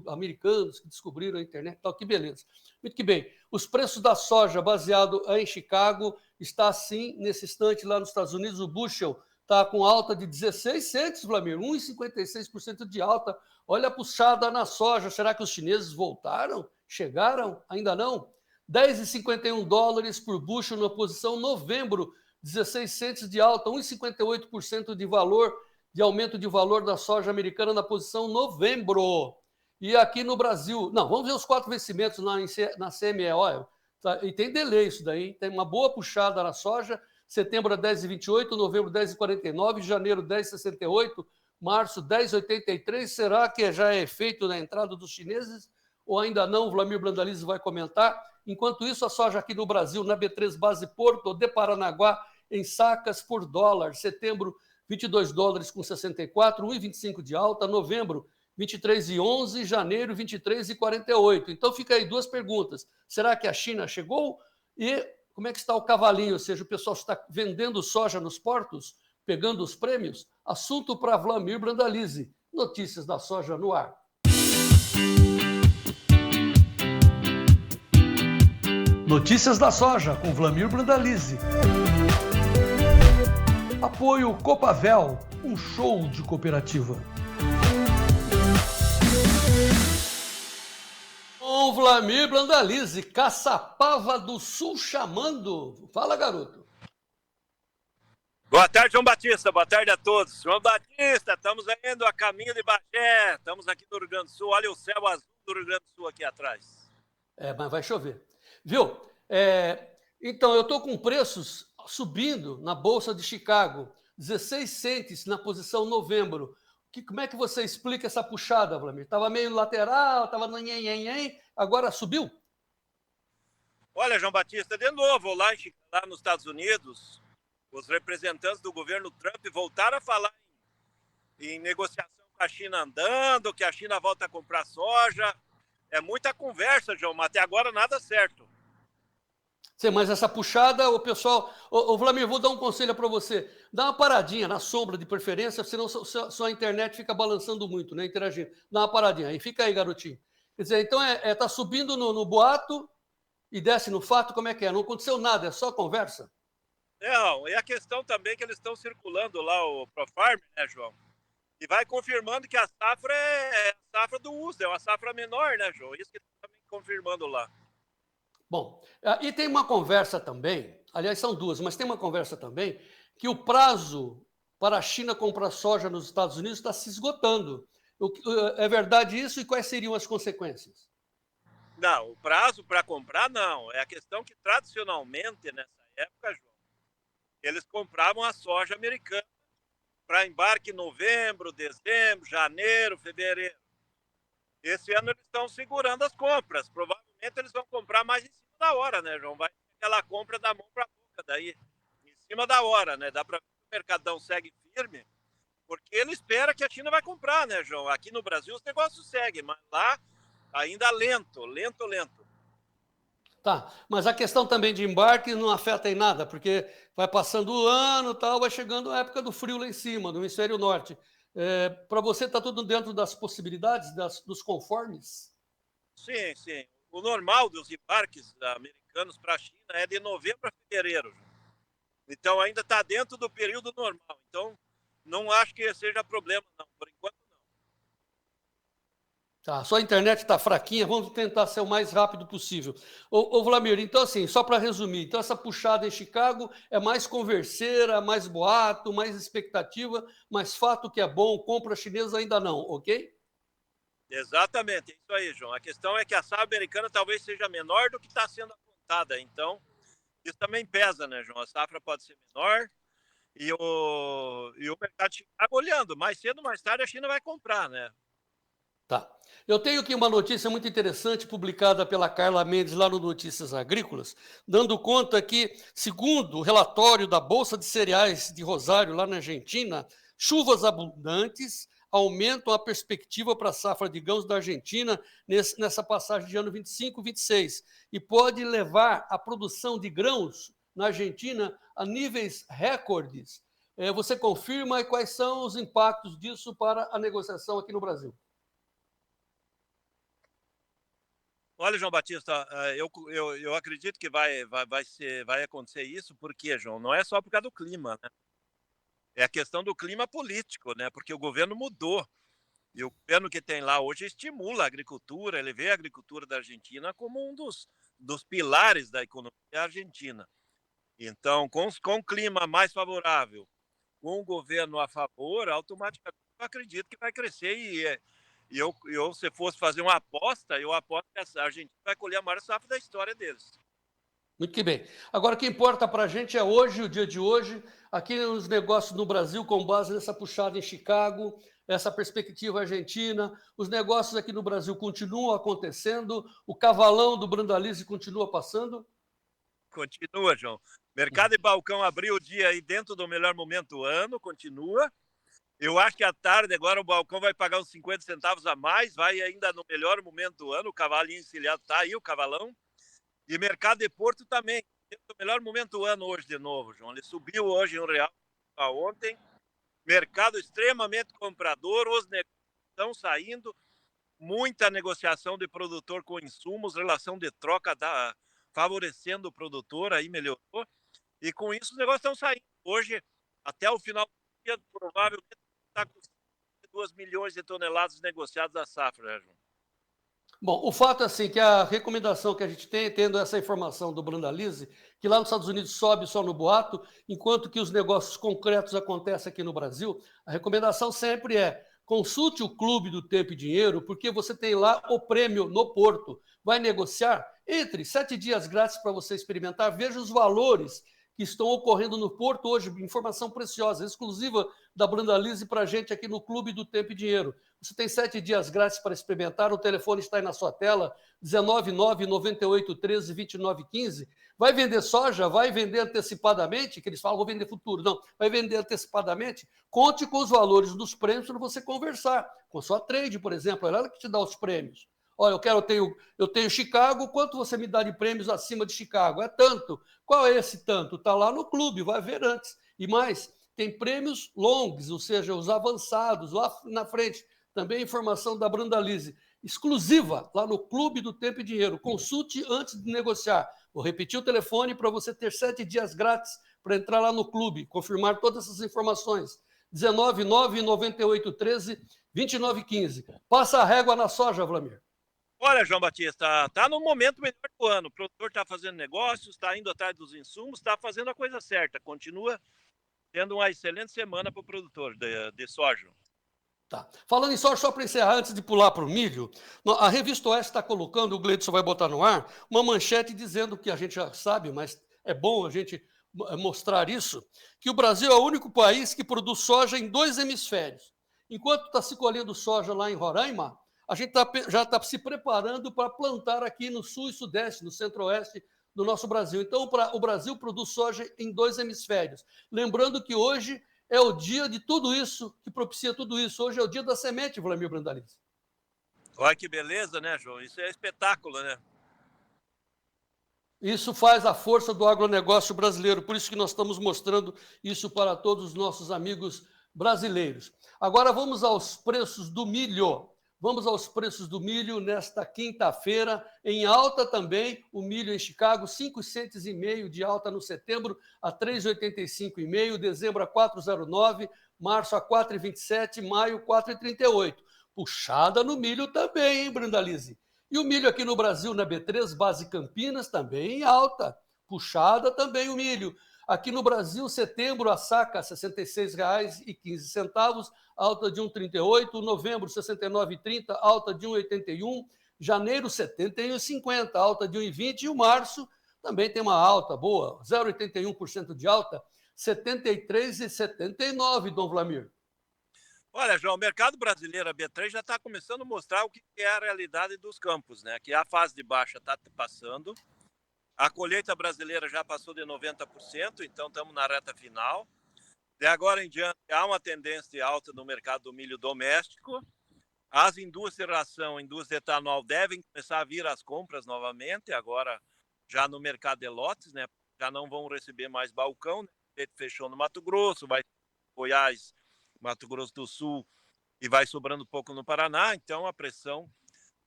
Americanos que descobriram a internet. Então, que beleza. Muito que bem. Os preços da soja baseado em Chicago está assim, nesse instante lá nos Estados Unidos, o bushel está com alta de 16 centes, Vlamir, 1,56% de alta. Olha a puxada na soja. Será que os chineses voltaram? Chegaram? Ainda não? 10,51 dólares por bushel na posição novembro, 16 centes de alta, 1,58% de valor, de aumento de valor da soja americana na posição novembro. E aqui no Brasil, não, vamos ver os 4 vencimentos na CME Oil. Tá? E tem delay isso daí, tem uma boa puxada na soja. Setembro é 10,28, novembro 10,49, janeiro 10,68, março 10,83. Será que já é efeito da entrada dos chineses ou ainda não? O Vlamir Brandelis vai comentar. Enquanto isso, a soja aqui no Brasil, na B3 Base Porto de Paranaguá, em sacas por dólar. Setembro, 22 dólares com 64, 1,25 de alta. Novembro, 23,11, janeiro, 23,48. Então fica aí 2 perguntas. Será que a China chegou? E como é que está o cavalinho? Ou seja, o pessoal está vendendo soja nos portos, pegando os prêmios? Assunto para Vlamir Brandalize. Notícias da soja no ar. Notícias da soja com Vlamir Brandalize. Apoio Copavel, um show de cooperativa. Com Vlamir Brandalize, Caçapava do Sul chamando. Fala, garoto. Boa tarde, João Batista. Boa tarde a todos. João Batista, estamos indo a caminho de Bagé. Estamos aqui no Rio Grande do Sul. Olha o céu azul do Rio Grande do Sul aqui atrás. Mas vai chover. Viu? Então, eu estou com preços subindo na Bolsa de Chicago. 16 centes na posição novembro. Como é que você explica essa puxada, Vlamir? Estava meio lateral, estava no nhen, agora subiu? Olha, João Batista, de novo, lá nos Estados Unidos, os representantes do governo Trump voltaram a falar em negociação com a China andando, que a China volta a comprar soja. É muita conversa, João, mas até agora nada certo. Sim, mas essa puxada, o pessoal... Ô, Vlamir, vou dar um conselho para você. Dá uma paradinha na sombra de preferência, senão sua internet fica balançando muito, né? Interagindo. Dá uma paradinha. Aí fica aí, garotinho. Quer dizer, então tá subindo no boato e desce no fato, como é que é? Não aconteceu nada, é só conversa? Não, e a questão também que eles estão circulando lá, o ProFarm, né, João? E vai confirmando que a safra é a safra do uso, é uma safra menor, né, João? Isso que estão também confirmando lá. Bom, e tem uma conversa também, aliás, são 2, mas tem uma conversa também, que o prazo para a China comprar soja nos Estados Unidos está se esgotando. É verdade isso e quais seriam as consequências? Não, o prazo para comprar não. É a questão que tradicionalmente, nessa época, João, eles compravam a soja americana para embarque em novembro, dezembro, janeiro, fevereiro. Esse ano eles estão segurando as compras. Provavelmente eles vão comprar mais em cima da hora, né, João? Vai ter aquela compra da mão para a boca, daí, em cima da hora, né? Dá para ver que o Mercadão segue firme, porque ele espera que a China vai comprar, né, João? Aqui no Brasil os negócios seguem, mas lá ainda lento. Tá, mas a questão também de embarque não afeta em nada, porque vai passando o ano, tal, vai chegando a época do frio lá em cima, do hemisfério norte. Para você está tudo dentro das possibilidades, dos conformes? Sim, sim. O normal dos embarques americanos para a China é de novembro a fevereiro. Então ainda está dentro do período normal. Então não acho que seja problema, não. Por enquanto, não. Tá, sua internet está fraquinha, vamos tentar ser o mais rápido possível. Ô Vlamir, então assim, só para resumir, então essa puxada em Chicago é mais converseira, mais boato, mais expectativa, mas fato que é bom, compra chinesa ainda não, ok? Exatamente, é isso aí, João. A questão é que a safra americana talvez seja menor do que está sendo apontada, então isso também pesa, né, João? A safra pode ser menor e o mercado de Chicago olhando, mais cedo ou mais tarde a China vai comprar, né? Tá. Eu tenho aqui uma notícia muito interessante publicada pela Carla Mendes lá no Notícias Agrícolas, dando conta que, segundo o relatório da Bolsa de Cereais de Rosário, lá na Argentina, chuvas abundantes aumentam a perspectiva para a safra de grãos da Argentina nessa passagem de ano 25-26 e pode levar a produção de grãos na Argentina a níveis recordes. Você confirma quais são os impactos disso para a negociação aqui no Brasil? Olha, João Batista, eu acredito que vai acontecer isso, porque, João, não é só por causa do clima, né? É a questão do clima político, né? Porque o governo mudou. E o governo que tem lá hoje estimula a agricultura, ele vê a agricultura da Argentina como um dos pilares da economia argentina. Então, com o clima mais favorável, com o governo a favor, automaticamente eu acredito que vai crescer se fosse fazer uma aposta, eu aposto que a Argentina vai colher a maior safra da história deles. Muito que bem. Agora, o que importa para a gente é hoje, o dia de hoje, aqui nos negócios no Brasil, com base nessa puxada em Chicago, essa perspectiva argentina, os negócios aqui no Brasil continuam acontecendo, o cavalão do Brandalize continua passando? Continua, João. Mercado e balcão abriu o dia aí dentro do melhor momento do ano, continua. Eu acho que à tarde agora o balcão vai pagar uns 50 centavos a mais, vai ainda no melhor momento do ano, o cavalinho encilhado está aí, o cavalão. E mercado de Porto também, no melhor momento do ano hoje de novo, João. Ele subiu hoje em R$1 ontem. Mercado extremamente comprador, os negócios estão saindo, muita negociação de produtor com insumos, relação de troca favorecendo o produtor, aí melhorou. E com isso os negócios estão saindo. Hoje, até o final do dia, provavelmente está com 2 milhões de toneladas negociadas da safra, né, João? Bom, o fato é assim, que a recomendação que a gente tem, tendo essa informação do Brandalize, que lá nos Estados Unidos sobe só no boato, enquanto que os negócios concretos acontecem aqui no Brasil, a recomendação sempre é consulte o Clube do Tempo e Dinheiro, porque você tem lá o prêmio no Porto. Vai negociar? Entre 7 dias grátis para você experimentar, veja os valores que estão ocorrendo no Porto hoje, informação preciosa, exclusiva da Brandalize para a gente aqui no Clube do Tempo e Dinheiro. Você tem 7 dias grátis para experimentar, o telefone está aí na sua tela, 19998132915. Vai vender soja? Vai vender antecipadamente? Que eles falam, vou vender futuro. Não, vai vender antecipadamente? Conte com os valores dos prêmios para você conversar. Com a sua trade, por exemplo, é ela que te dá os prêmios. Olha, eu tenho Chicago, quanto você me dá de prêmios acima de Chicago? É tanto. Qual é esse tanto? Está lá no clube, vai ver antes. E mais, tem prêmios longs, ou seja, os avançados, lá na frente. Também informação da Brandalize, exclusiva, lá no Clube do Tempo e Dinheiro. Consulte antes de negociar. Vou repetir o telefone para você ter 7 dias grátis para entrar lá no clube, confirmar todas essas informações. 19998132915. Passa a régua na soja, Vlamir. Olha, João Batista, está no momento melhor do ano. O produtor está fazendo negócios, está indo atrás dos insumos, está fazendo a coisa certa. Continua tendo uma excelente semana para o produtor de soja. Tá. Falando em soja, só para encerrar, antes de pular para o milho, a Revista Oeste está colocando, o Gleidson vai botar no ar, uma manchete dizendo que a gente já sabe, mas é bom a gente mostrar isso, que o Brasil é o único país que produz soja em 2 hemisférios. Enquanto está se colhendo soja lá em Roraima, a gente já está se preparando para plantar aqui no sul e sudeste, no centro-oeste do nosso Brasil. Então, o Brasil produz soja em 2 hemisférios. Lembrando que hoje é o dia de tudo isso, que propicia tudo isso. Hoje é o dia da semente, Vlamir Brandalize. Olha que beleza, né, João? Isso é espetáculo, né? Isso faz a força do agronegócio brasileiro, por isso que nós estamos mostrando isso para todos os nossos amigos brasileiros. Agora vamos aos preços do milho. Vamos aos preços do milho nesta quinta-feira, em alta também, o milho em Chicago, 5,5 centos de alta no setembro, a 3,85,5, dezembro a 4,09, março a 4,27, maio 4,38. Puxada no milho também, hein, Brandalize? E o milho aqui no Brasil, na B3, base Campinas, também em alta. Puxada também o milho. Aqui no Brasil, setembro, a saca R$ 66,15, alta de 1,38. Novembro, R$ 69,30, alta de 1,81. Janeiro, R$ 71,50, alta de 1,20. E o março também tem uma alta boa, 0,81% de alta, R$ 73,79, Dom Vlamir. Olha, João, o mercado brasileiro, a B3, já está começando a mostrar o que é a realidade dos campos, né? Que a fase de baixa está passando, a colheita brasileira já passou de 90%, então estamos na reta final. De agora em diante, há uma tendência de alta no mercado do milho doméstico. As indústrias de ração, indústria de etanol, devem começar a vir às compras novamente, agora já no mercado de lotes, né? Já não vão receber mais balcão, né? Fechou no Mato Grosso, vai Goiás, Mato Grosso do Sul, e vai sobrando pouco no Paraná, então a pressão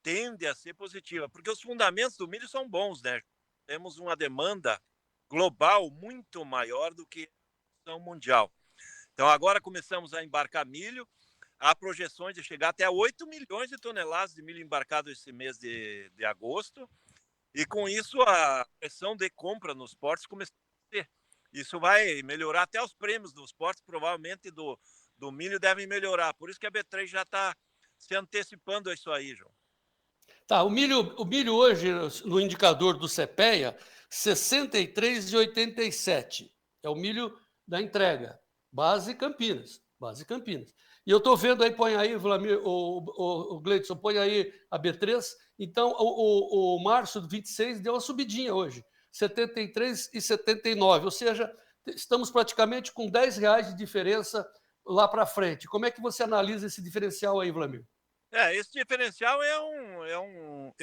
tende a ser positiva, porque os fundamentos do milho são bons, né? Temos uma demanda global muito maior do que a produção mundial. Então agora começamos a embarcar milho, há projeções de chegar até 8 milhões de toneladas de milho embarcado esse mês de agosto, e com isso a pressão de compra nos portos começa a ter. Isso vai melhorar até os prêmios dos portos, provavelmente do milho devem melhorar. Por isso que a B3 já está se antecipando a isso aí, João. Tá, o milho hoje, no indicador do CPEA, R$ 63,87. É o milho da entrega. Base Campinas. E eu estou vendo aí, põe aí, Vlamir, o Gleidson, põe aí a B3. Então, o março de 26 deu uma subidinha hoje, R$ 73,79. Ou seja, estamos praticamente com R$ 10 de diferença lá para frente. Como é que você analisa esse diferencial aí, Vlamir? Esse diferencial é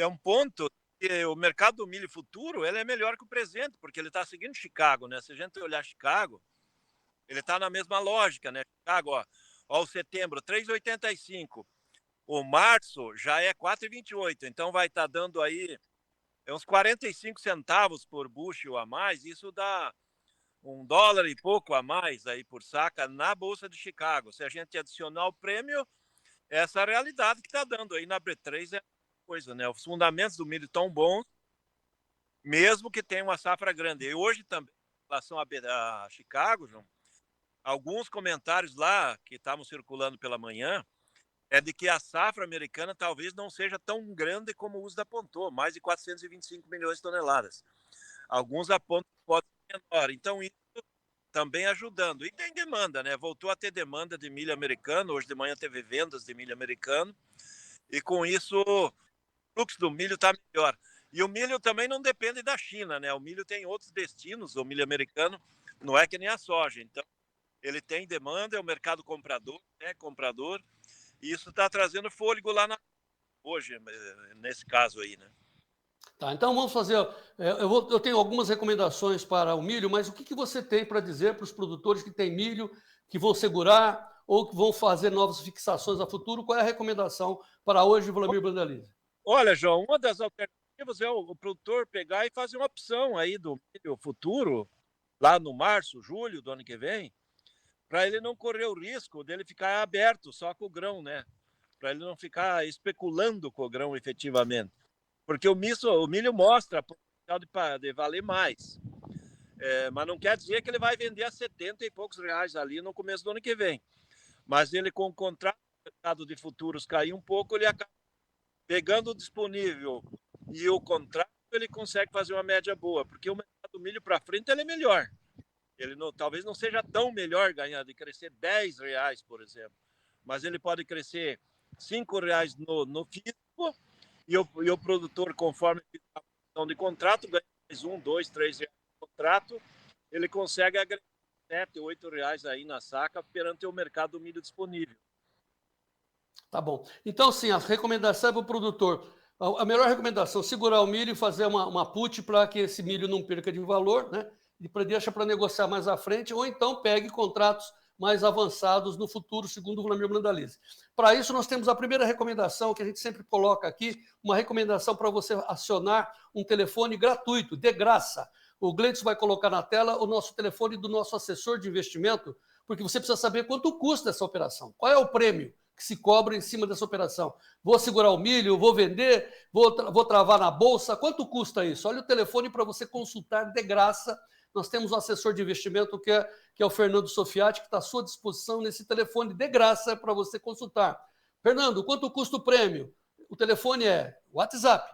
um ponto que o mercado do milho futuro ele é melhor que o presente, porque ele está seguindo Chicago, né? Se a gente olhar Chicago, ele está na mesma lógica, né? Chicago, ó, o setembro, 3,85. O março já é 4,28. Então vai estar dando aí uns 45 centavos por bushel a mais. Isso dá $1 e pouco a mais aí por saca na Bolsa de Chicago. Se a gente adicionar o prêmio, essa realidade que está dando aí na B3 é coisa, né? Os fundamentos do milho estão bons, mesmo que tenha uma safra grande. E hoje também, em relação a Chicago, João, alguns comentários lá que estavam circulando pela manhã é de que a safra americana talvez não seja tão grande como o USDA apontou, mais de 425 milhões de toneladas. Alguns apontam que pode ser menor. Então, isso também ajudando. E tem demanda, né? Voltou a ter demanda de milho americano. Hoje de manhã teve vendas de milho americano. E com isso, o fluxo do milho está melhor. E o milho também não depende da China, né? O milho tem outros destinos, o milho americano não é que nem a soja. Então, ele tem demanda, é o mercado comprador, né? Comprador. E isso está trazendo fôlego lá hoje, nesse caso aí, né? Tá, então vamos fazer. Eu tenho algumas recomendações para o milho, mas o que você tem para dizer para os produtores que têm milho, que vão segurar ou que vão fazer novas fixações a futuro? Qual é a recomendação para hoje, Vlamir Brandalize? Olha, João, uma das alternativas é o produtor pegar e fazer uma opção aí do milho futuro, lá no março, julho do ano que vem, para ele não correr o risco dele ficar aberto só com o grão, né? Para ele não ficar especulando com o grão efetivamente. Porque o milho mostra potencial de valer mais. Mas não quer dizer que ele vai vender a 70 e poucos reais ali no começo do ano que vem. Mas ele, com o contrato do mercado de futuros cair um pouco, ele acaba pegando o disponível e o contrato, ele consegue fazer uma média boa. Porque o mercado do milho para frente ele é melhor. Ele talvez não seja tão melhor ganhar de crescer 10 reais, por exemplo. Mas ele pode crescer 5 reais no físico. E o produtor, conforme a posição de contrato, ganha mais 1, 2, 3 reais no contrato, ele consegue agregar 7, 8 reais aí na saca perante o mercado do milho disponível. Tá bom. Então, sim, a recomendação é para o produtor. A melhor recomendação, segurar o milho e fazer uma put para que esse milho não perca de valor, né? E deixa para negociar mais à frente, ou então pegue contratos mais avançados no futuro, segundo o Vlamir Brandalize. Para isso, nós temos a primeira recomendação, que a gente sempre coloca aqui, uma recomendação para você acionar um telefone gratuito, de graça. O Gleidson vai colocar na tela o nosso telefone do nosso assessor de investimento, porque você precisa saber quanto custa essa operação, qual é o prêmio que se cobra em cima dessa operação. Vou segurar o milho, vou vender, vou travar na bolsa, quanto custa isso? Olha o telefone para você consultar de graça. Nós temos um assessor de investimento que é o Fernando Sofiati, que está à sua disposição nesse telefone de graça para você consultar. Fernando, quanto custa o prêmio? O telefone é WhatsApp,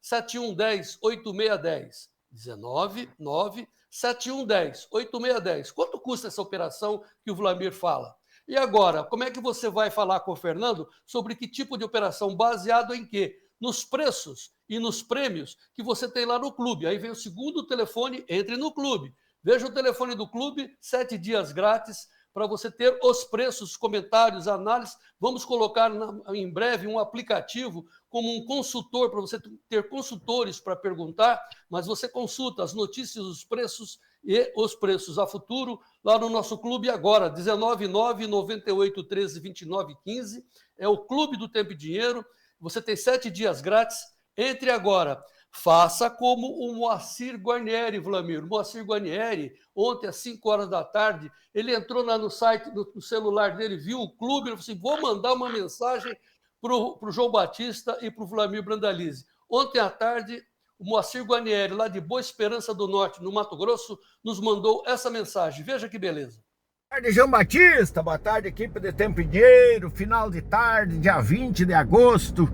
19971108610. 19971108610. Quanto custa essa operação que o Vlamir fala? E agora, como é que você vai falar com o Fernando sobre que tipo de operação, baseado em quê? Nos preços e nos prêmios que você tem lá no clube. Aí vem o segundo telefone, entre no clube. Veja o telefone do clube, 7 dias grátis, para você ter os preços, comentários, análises. Vamos colocar em breve um aplicativo como um consultor, para você ter consultores para perguntar, mas você consulta as notícias, os preços e os preços a futuro lá no nosso clube agora, 19998132915, é o Clube do Tempo e Dinheiro. Você tem 7 dias grátis, entre agora. Faça como o Moacir Guarnieri, Vlamir. O Moacir Guarnieri, ontem às 5 horas da tarde, ele entrou lá no site, no celular dele, viu o clube, ele falou assim, vou mandar uma mensagem para o João Batista e para o Vlamir Brandalize. Ontem à tarde, o Moacir Guarnieri, lá de Boa Esperança do Norte, no Mato Grosso, nos mandou essa mensagem. Veja que beleza. Boa tarde, João Batista. Boa tarde, equipe de Tempo e Dinheiro. Final de tarde, dia 20 de agosto,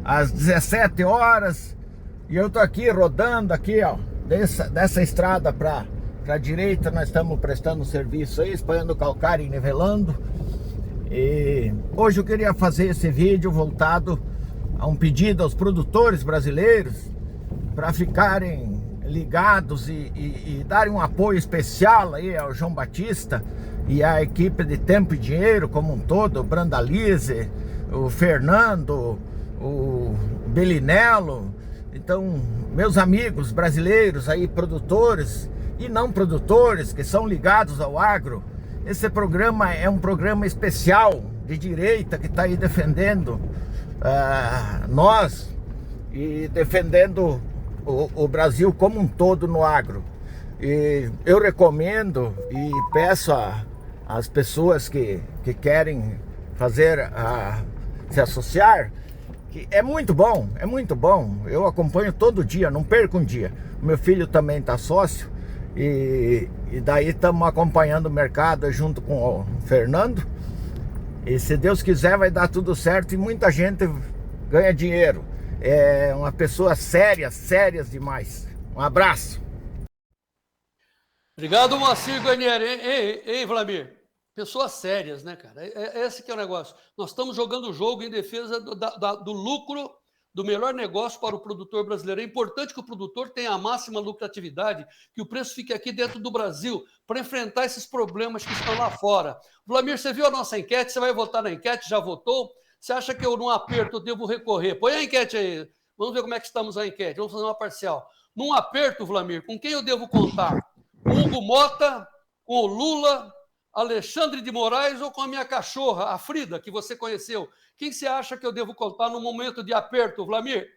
às 17 horas. E eu tô aqui rodando aqui, ó, dessa estrada para a direita. Nós estamos prestando serviço aí, espalhando calcário e nivelando. E hoje eu queria fazer esse vídeo voltado a um pedido aos produtores brasileiros para ficarem ligados e darem um apoio especial aí ao João Batista e à equipe de Tempo e Dinheiro como um todo, o Brandalize, o Fernando, o Belinello. Então, meus amigos brasileiros aí, produtores e não produtores que são ligados ao agro, esse programa é um programa especial de direita que está aí defendendo nós e defendendo o Brasil como um todo no agro. E eu recomendo e peço às pessoas que querem se associar, que é muito bom, é muito bom. Eu acompanho todo dia, não perco um dia. O meu filho também está sócio e daí estamos acompanhando o mercado junto com o Fernando. E se Deus quiser vai dar tudo certo e muita gente ganha dinheiro. É uma pessoa sérias demais. Um abraço. Obrigado, Moacir Guarnieri. Ei, Vlamir. Pessoas sérias, né, cara? Esse que é o negócio. Nós estamos jogando o jogo em defesa do lucro, do melhor negócio para o produtor brasileiro. É importante que o produtor tenha a máxima lucratividade, que o preço fique aqui dentro do Brasil, para enfrentar esses problemas que estão lá fora. Vlamir, você viu a nossa enquete? Você vai votar na enquete? Já votou? Você acha que eu, num aperto, eu devo recorrer? Põe a enquete aí. Vamos ver como é que estamos na enquete. Vamos fazer uma parcial. Num aperto, Vlamir, com quem eu devo contar? Com o Hugo Mota? Com o Lula? Alexandre de Moraes ou com a minha cachorra, a Frida, que você conheceu? Quem você acha que eu devo contar no momento de aperto, Vlamir?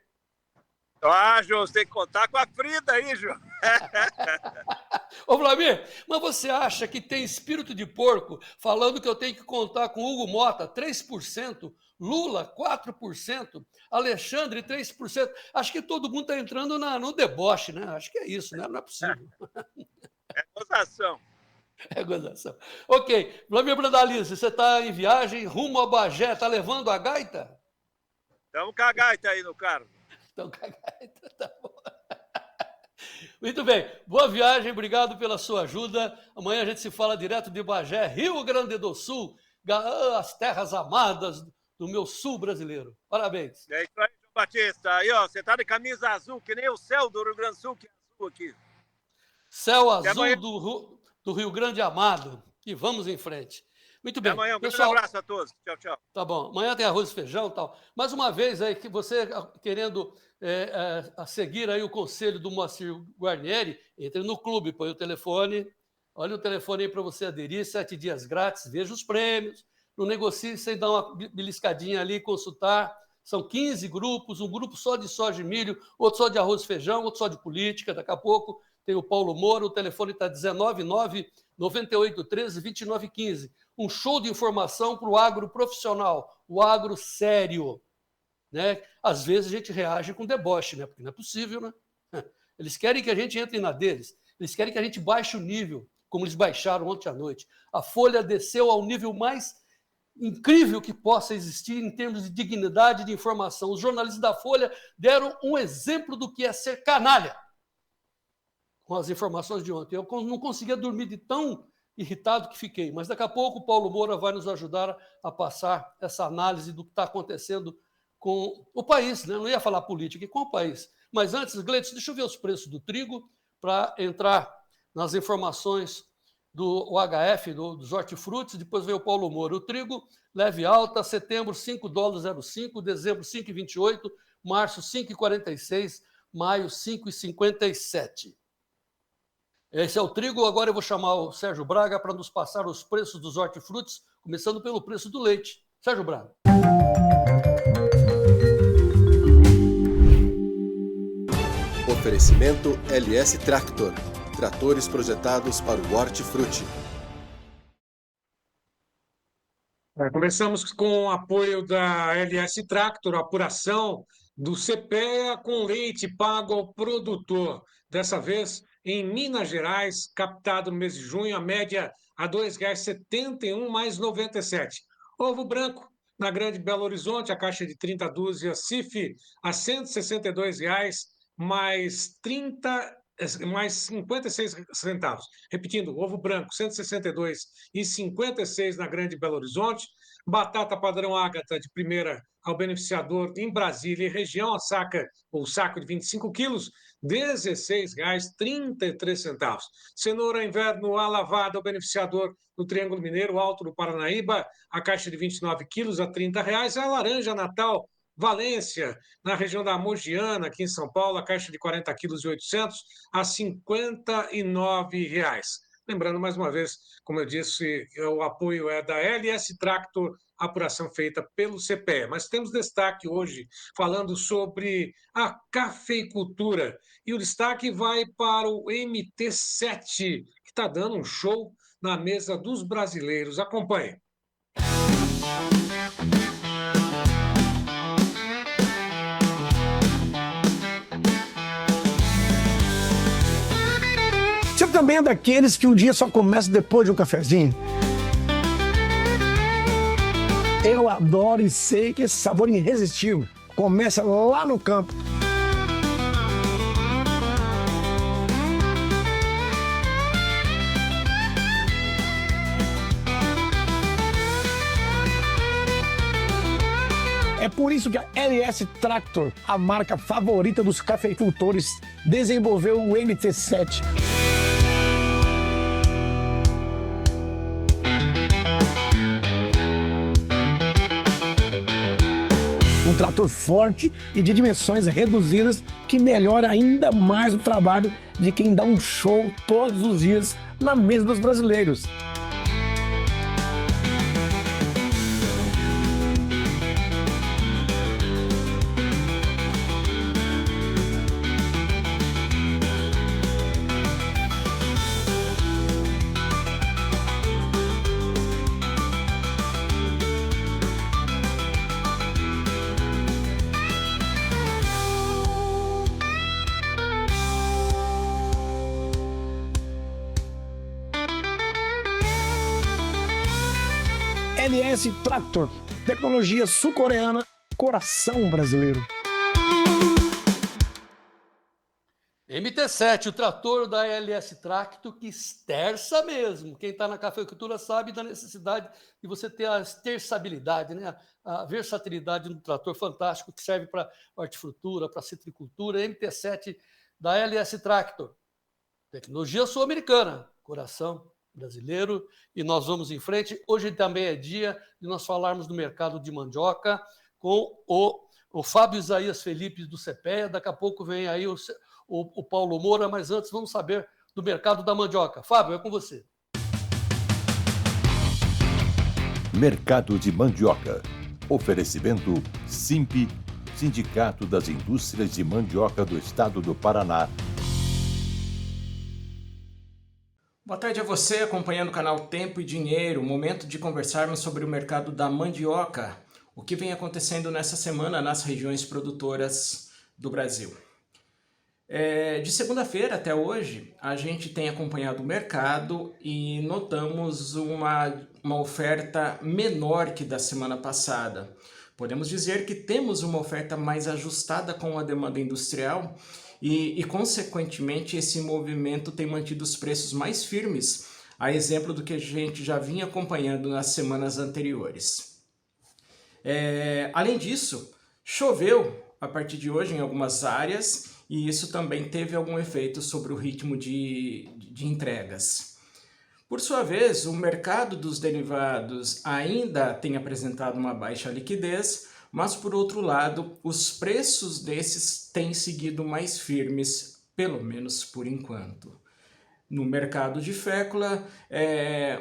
João, você tem que contar com a Frida aí, João. Ô, Vlamir, mas você acha que tem espírito de porco falando que eu tenho que contar com Hugo Mota, 3%, Lula, 4%, Alexandre, 3%? Acho que todo mundo está entrando no deboche, né? Acho que é isso, né? Não é possível. É gozação. É gozação. Ok. Vlamir Brandalize, você está em viagem rumo a Bagé, está levando a gaita? Estamos com a gaita aí no carro. Então, com a gaita, tá bom. Muito bem. Boa viagem, obrigado pela sua ajuda. Amanhã a gente se fala direto de Bagé, Rio Grande do Sul, as terras amadas do meu sul brasileiro. Parabéns. É isso aí, João Batista. Aí, ó, você tá de camisa azul, que nem o céu do Rio Grande do Sul, que é azul aqui. Céu azul do Rio Grande amado. E vamos em frente. Muito bem. Até amanhã, um grande pessoal, abraço a todos. Tchau, tchau. Tá bom. Amanhã tem arroz e feijão e tal. Mais uma vez, aí, que você querendo seguir aí o conselho do Moacir Guarnieri, entre no clube, põe o telefone, olha o telefone aí para você aderir, 7 dias grátis, veja os prêmios, não negocie sem dar uma beliscadinha ali, consultar. São 15 grupos, um grupo só de soja e milho, outro só de arroz e feijão, outro só de política, daqui a pouco tem o Paulo Moura, o telefone está 199-9813-2915. Um show de informação para o agro profissional, o agro sério. Né? Às vezes a gente reage com deboche, né? Porque não é possível, né? Eles querem que a gente entre na deles, eles querem que a gente baixe o nível, como eles baixaram ontem à noite. A Folha desceu ao nível mais incrível que possa existir em termos de dignidade de informação. Os jornalistas da Folha deram um exemplo do que é ser canalha com as informações de ontem. Eu não conseguia dormir de tão irritado que fiquei, mas daqui a pouco o Paulo Moura vai nos ajudar a passar essa análise do que está acontecendo com o país, né? Não ia falar política, com o país. Mas antes, Gleides, deixa eu ver os preços do trigo para entrar nas informações do UHF, dos hortifrutis, depois vem o Paulo Moura. O trigo, leve alta, setembro $5,05, dezembro 5,28, março 5,46, maio 5,57. Esse é o trigo. Agora eu vou chamar o Sérgio Braga para nos passar os preços dos hortifrutis, começando pelo preço do leite. Sérgio Braga. Oferecimento LS Tractor. Tratores projetados para o hortifruti. Começamos com o apoio da LS Tractor, apuração do CPEA com leite pago ao produtor. Dessa vez, em Minas Gerais, captado no mês de junho, a média a R$ 2,71 mais 97. Ovo branco, na Grande Belo Horizonte, a caixa de 30 dúzias CIF a R$ 162 mais 56 centavos. Repetindo, ovo branco, 162,56 na Grande Belo Horizonte. Batata padrão Ágata de primeira ao beneficiador em Brasília e região, a saca ou saco de 25 quilos, R$ 16,33. Cenoura inverno a lavada ao beneficiador no Triângulo Mineiro, Alto do Paranaíba, a caixa de 29 quilos a R$ 30. A laranja Natal Valência, na região da Mogiana, aqui em São Paulo, a caixa de 40 quilos e 800 a R$ 59. Lembrando, mais uma vez, como eu disse, o apoio é da LS Tractor, apuração feita pelo CPE. Mas temos destaque hoje falando sobre a cafeicultura. E o destaque vai para o MT7, que está dando um show na mesa dos brasileiros. Acompanhe. Você também é daqueles que o dia só começa depois de um cafezinho? Eu adoro e sei que esse sabor irresistível começa lá no campo. É por isso que a LS Tractor, a marca favorita dos cafeicultores, desenvolveu o MT7. Um trator forte e de dimensões reduzidas que melhora ainda mais o trabalho de quem dá um show todos os dias na mesa dos brasileiros. LS Tractor, tecnologia sul-coreana, coração brasileiro. MT7, o trator da LS Tractor, que esterça mesmo. Quem está na cafeicultura sabe da necessidade de você ter a esterçabilidade, né? A versatilidade do trator fantástico que serve para hortifrutura, para citricultura. MT7 da LS Tractor, tecnologia sul-americana, coração brasileiro, e nós vamos em frente. Hoje também é dia de nós falarmos do mercado de mandioca com o Fábio Isaías Felipe do CPEA. Daqui a pouco vem aí o Paulo Moura, mas antes vamos saber do mercado da mandioca. Fábio, é com você. Mercado de mandioca. Oferecimento SIMP, Sindicato das Indústrias de Mandioca do Estado do Paraná. Boa tarde a você, acompanhando o canal Tempo e Dinheiro, momento de conversarmos sobre o mercado da mandioca, o que vem acontecendo nessa semana nas regiões produtoras do Brasil. De segunda-feira até hoje, a gente tem acompanhado o mercado e notamos uma oferta menor que da semana passada. Podemos dizer que temos uma oferta mais ajustada com a demanda industrial e, consequentemente, esse movimento tem mantido os preços mais firmes, a exemplo do que a gente já vinha acompanhando nas semanas anteriores. Além disso, choveu a partir de hoje em algumas áreas e isso também teve algum efeito sobre o ritmo de entregas. Por sua vez, o mercado dos derivados ainda tem apresentado uma baixa liquidez, mas por outro lado, os preços desses têm seguido mais firmes, pelo menos por enquanto. No mercado de fécula,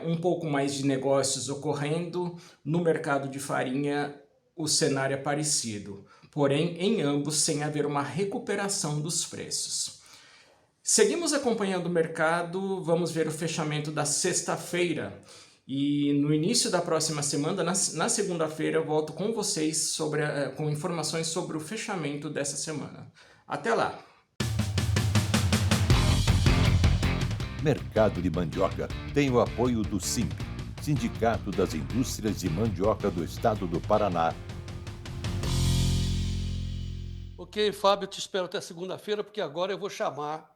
um pouco mais de negócios ocorrendo, no mercado de farinha o cenário é parecido, porém em ambos sem haver uma recuperação dos preços. Seguimos acompanhando o mercado, vamos ver o fechamento da sexta-feira e no início da próxima semana, na segunda-feira, eu volto com vocês com informações sobre o fechamento dessa semana. Até lá! Mercado de Mandioca tem o apoio do SIMP, Sindicato das Indústrias de Mandioca do Estado do Paraná. Ok, Fábio, te espero até segunda-feira, porque agora eu vou chamar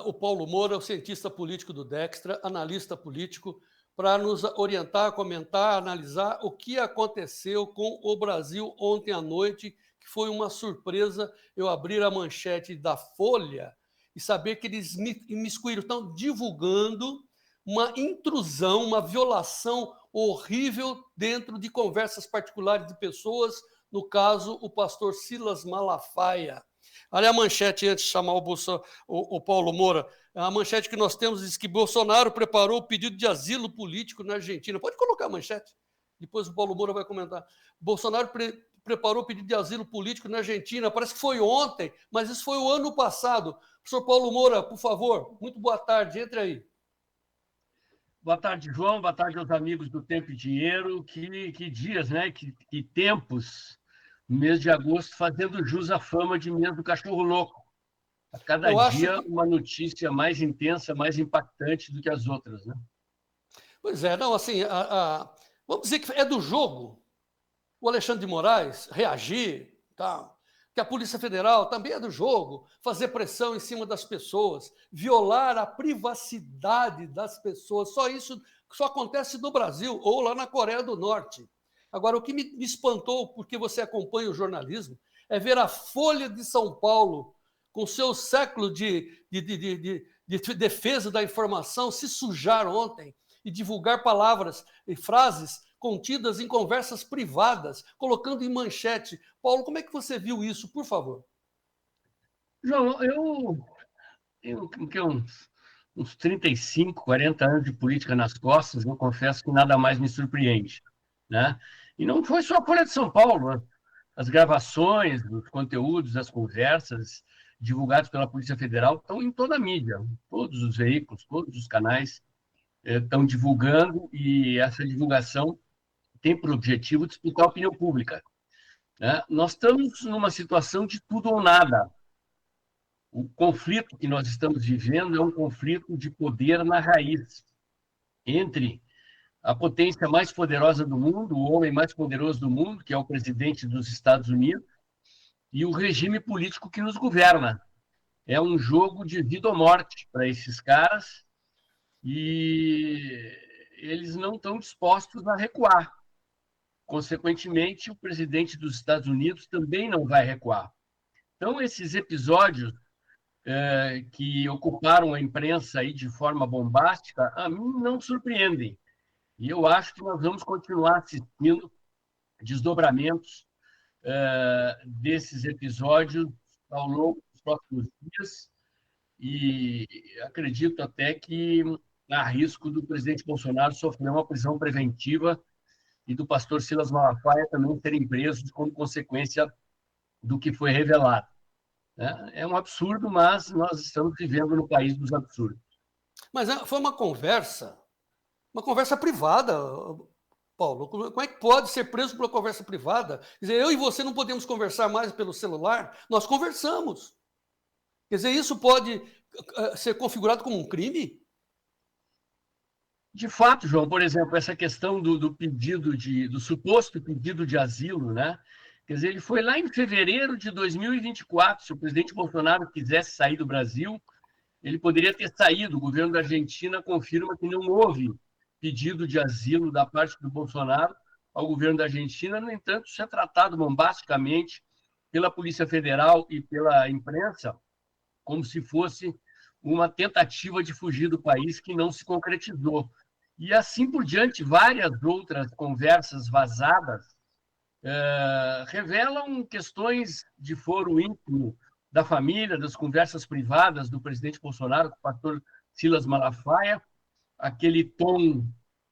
o Paulo Moura, o cientista político do Dextra, analista político, para nos orientar, comentar, analisar o que aconteceu com o Brasil ontem à noite, que foi uma surpresa eu abrir a manchete da Folha e saber que eles imiscuíram, estão divulgando uma intrusão, uma violação horrível dentro de conversas particulares de pessoas, no caso, o pastor Silas Malafaia. Olha a manchete antes de chamar o Paulo Moura. A manchete que nós temos diz que Bolsonaro preparou o pedido de asilo político na Argentina. Pode colocar a manchete, depois o Paulo Moura vai comentar. Bolsonaro preparou o pedido de asilo político na Argentina. Parece que foi ontem, mas isso foi o ano passado. Professor Paulo Moura, por favor, muito boa tarde, entre aí. Boa tarde, João. Boa tarde aos amigos do Tempo e Dinheiro. Que dias, né? Que tempos. Mês de agosto fazendo jus à fama de mês do cachorro louco. A cada dia uma notícia mais intensa, mais impactante do que as outras, né? Pois é, não, assim, vamos dizer que é do jogo o Alexandre de Moraes reagir, tá? Que a Polícia Federal também é do jogo, fazer pressão em cima das pessoas, violar a privacidade das pessoas. Só isso só acontece no Brasil ou lá na Coreia do Norte. Agora, o que me espantou, porque você acompanha o jornalismo, é ver a Folha de São Paulo, com seu século de defesa da informação, se sujar ontem e divulgar palavras e frases contidas em conversas privadas, colocando em manchete. Paulo, como é que você viu isso, por favor? João, eu tenho uns 35, 40 anos de política nas costas, eu confesso que nada mais me surpreende, né? E não foi só a Folha de São Paulo, né? As gravações, os conteúdos, as conversas divulgados pela Polícia Federal estão em toda a mídia, todos os veículos, todos os canais estão divulgando e essa divulgação tem por objetivo disputar a opinião pública, né? Nós estamos numa situação de tudo ou nada. O conflito que nós estamos vivendo é um conflito de poder na raiz entre a potência mais poderosa do mundo, o homem mais poderoso do mundo, que é o presidente dos Estados Unidos, e o regime político que nos governa. É um jogo de vida ou morte para esses caras e eles não estão dispostos a recuar. Consequentemente, o presidente dos Estados Unidos também não vai recuar. Então, esses episódios que ocuparam a imprensa aí de forma bombástica, a mim não surpreendem. E eu acho que nós vamos continuar assistindo desdobramentos desses episódios ao longo dos próximos dias e acredito até que há risco do presidente Bolsonaro sofrer uma prisão preventiva e do pastor Silas Malafaia também serem presos como consequência do que foi revelado. É um absurdo, mas nós estamos vivendo no país dos absurdos. Mas foi uma conversa privada, Paulo. Como é que pode ser preso por uma conversa privada? Quer dizer, eu e você não podemos conversar mais pelo celular? Nós conversamos. Quer dizer, isso pode ser configurado como um crime? De fato, João, por exemplo, essa questão do suposto pedido de asilo, né? Quer dizer, ele foi lá em fevereiro de 2024. Se o presidente Bolsonaro quisesse sair do Brasil, ele poderia ter saído. O governo da Argentina confirma que não houve pedido de asilo da parte do Bolsonaro ao governo da Argentina. No entanto, isso é tratado bombasticamente pela Polícia Federal e pela imprensa como se fosse uma tentativa de fugir do país que não se concretizou. E assim por diante, várias outras conversas vazadas revelam questões de foro íntimo da família, das conversas privadas do presidente Bolsonaro com o pastor Silas Malafaia, aquele tom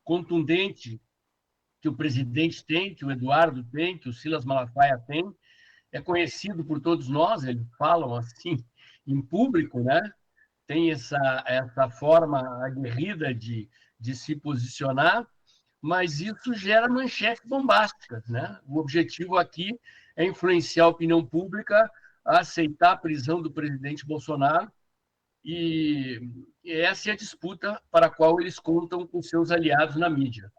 contundente que o presidente tem, que o Eduardo tem, que o Silas Malafaia tem, é conhecido por todos nós, eles falam assim em público, né? Tem essa forma aguerrida de se posicionar, mas isso gera manchetes bombásticas, né? O objetivo aqui é influenciar a opinião pública a aceitar a prisão do presidente Bolsonaro, e essa é a disputa para a qual eles contam com seus aliados na mídia.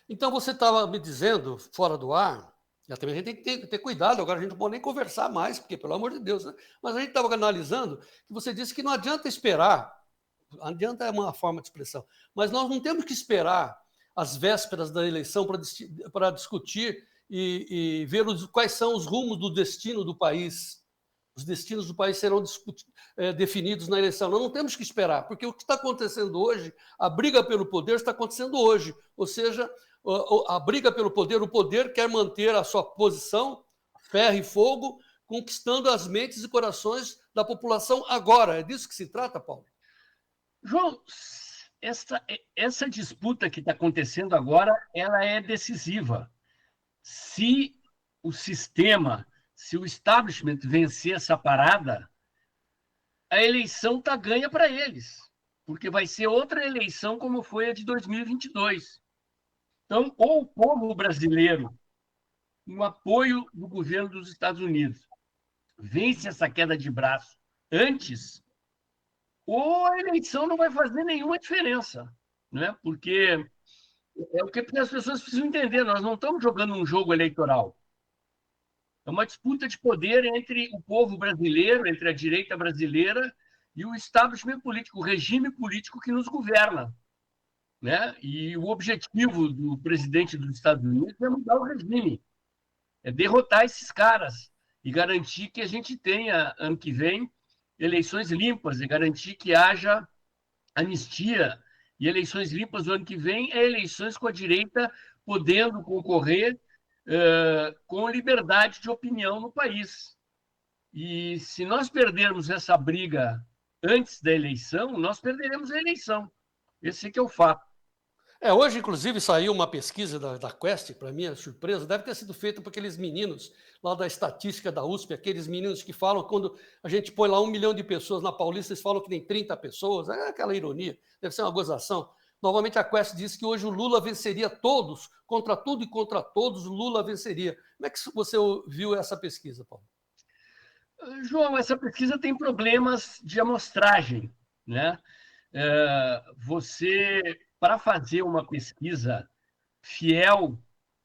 Então, você estava me dizendo, fora do ar, e também a gente tem que ter cuidado, agora a gente não pode nem conversar mais, porque, pelo amor de Deus, né? Mas a gente estava analisando que você disse que não adianta esperar, adianta é uma forma de expressão, mas nós não temos que esperar as vésperas da eleição para discutir e ver quais são os rumos do destino do país. Os destinos do país serão definidos na eleição. Nós não temos que esperar, porque o que está acontecendo hoje, a briga pelo poder está acontecendo hoje. Ou seja, a briga pelo poder, o poder quer manter a sua posição, ferro e fogo, conquistando as mentes e corações da população agora. É disso que se trata, Paulo? João, essa disputa que está acontecendo agora, ela é decisiva. Se o sistema, se o establishment vencer essa parada, a eleição está ganha para eles, porque vai ser outra eleição como foi a de 2022. Então, ou o povo brasileiro, no apoio do governo dos Estados Unidos, vence essa queda de braço antes, ou a eleição não vai fazer nenhuma diferença, né? Porque é o que as pessoas precisam entender, nós não estamos jogando um jogo eleitoral. É uma disputa de poder entre o povo brasileiro, entre a direita brasileira e o establishment político, o regime político que nos governa, né? E o objetivo do presidente dos Estados Unidos é mudar o regime, é derrotar esses caras e garantir que a gente tenha, ano que vem, eleições limpas e garantir que haja anistia. E eleições limpas no ano que vem é eleições com a direita podendo concorrer com liberdade de opinião no país. E se nós perdermos essa briga antes da eleição, nós perderemos a eleição. Esse que é o fato. Hoje, inclusive, saiu uma pesquisa da Quest, para minha surpresa, deve ter sido feita por aqueles meninos lá da estatística da USP, aqueles meninos que falam, quando a gente põe lá 1 milhão de pessoas na Paulista, eles falam que tem 30 pessoas, é aquela ironia, deve ser uma gozação. Novamente, a Quest disse que hoje o Lula venceria todos, contra tudo e contra todos, o Lula venceria. Como é que você viu essa pesquisa, Paulo? João, essa pesquisa tem problemas de amostragem, né? Para fazer uma pesquisa fiel,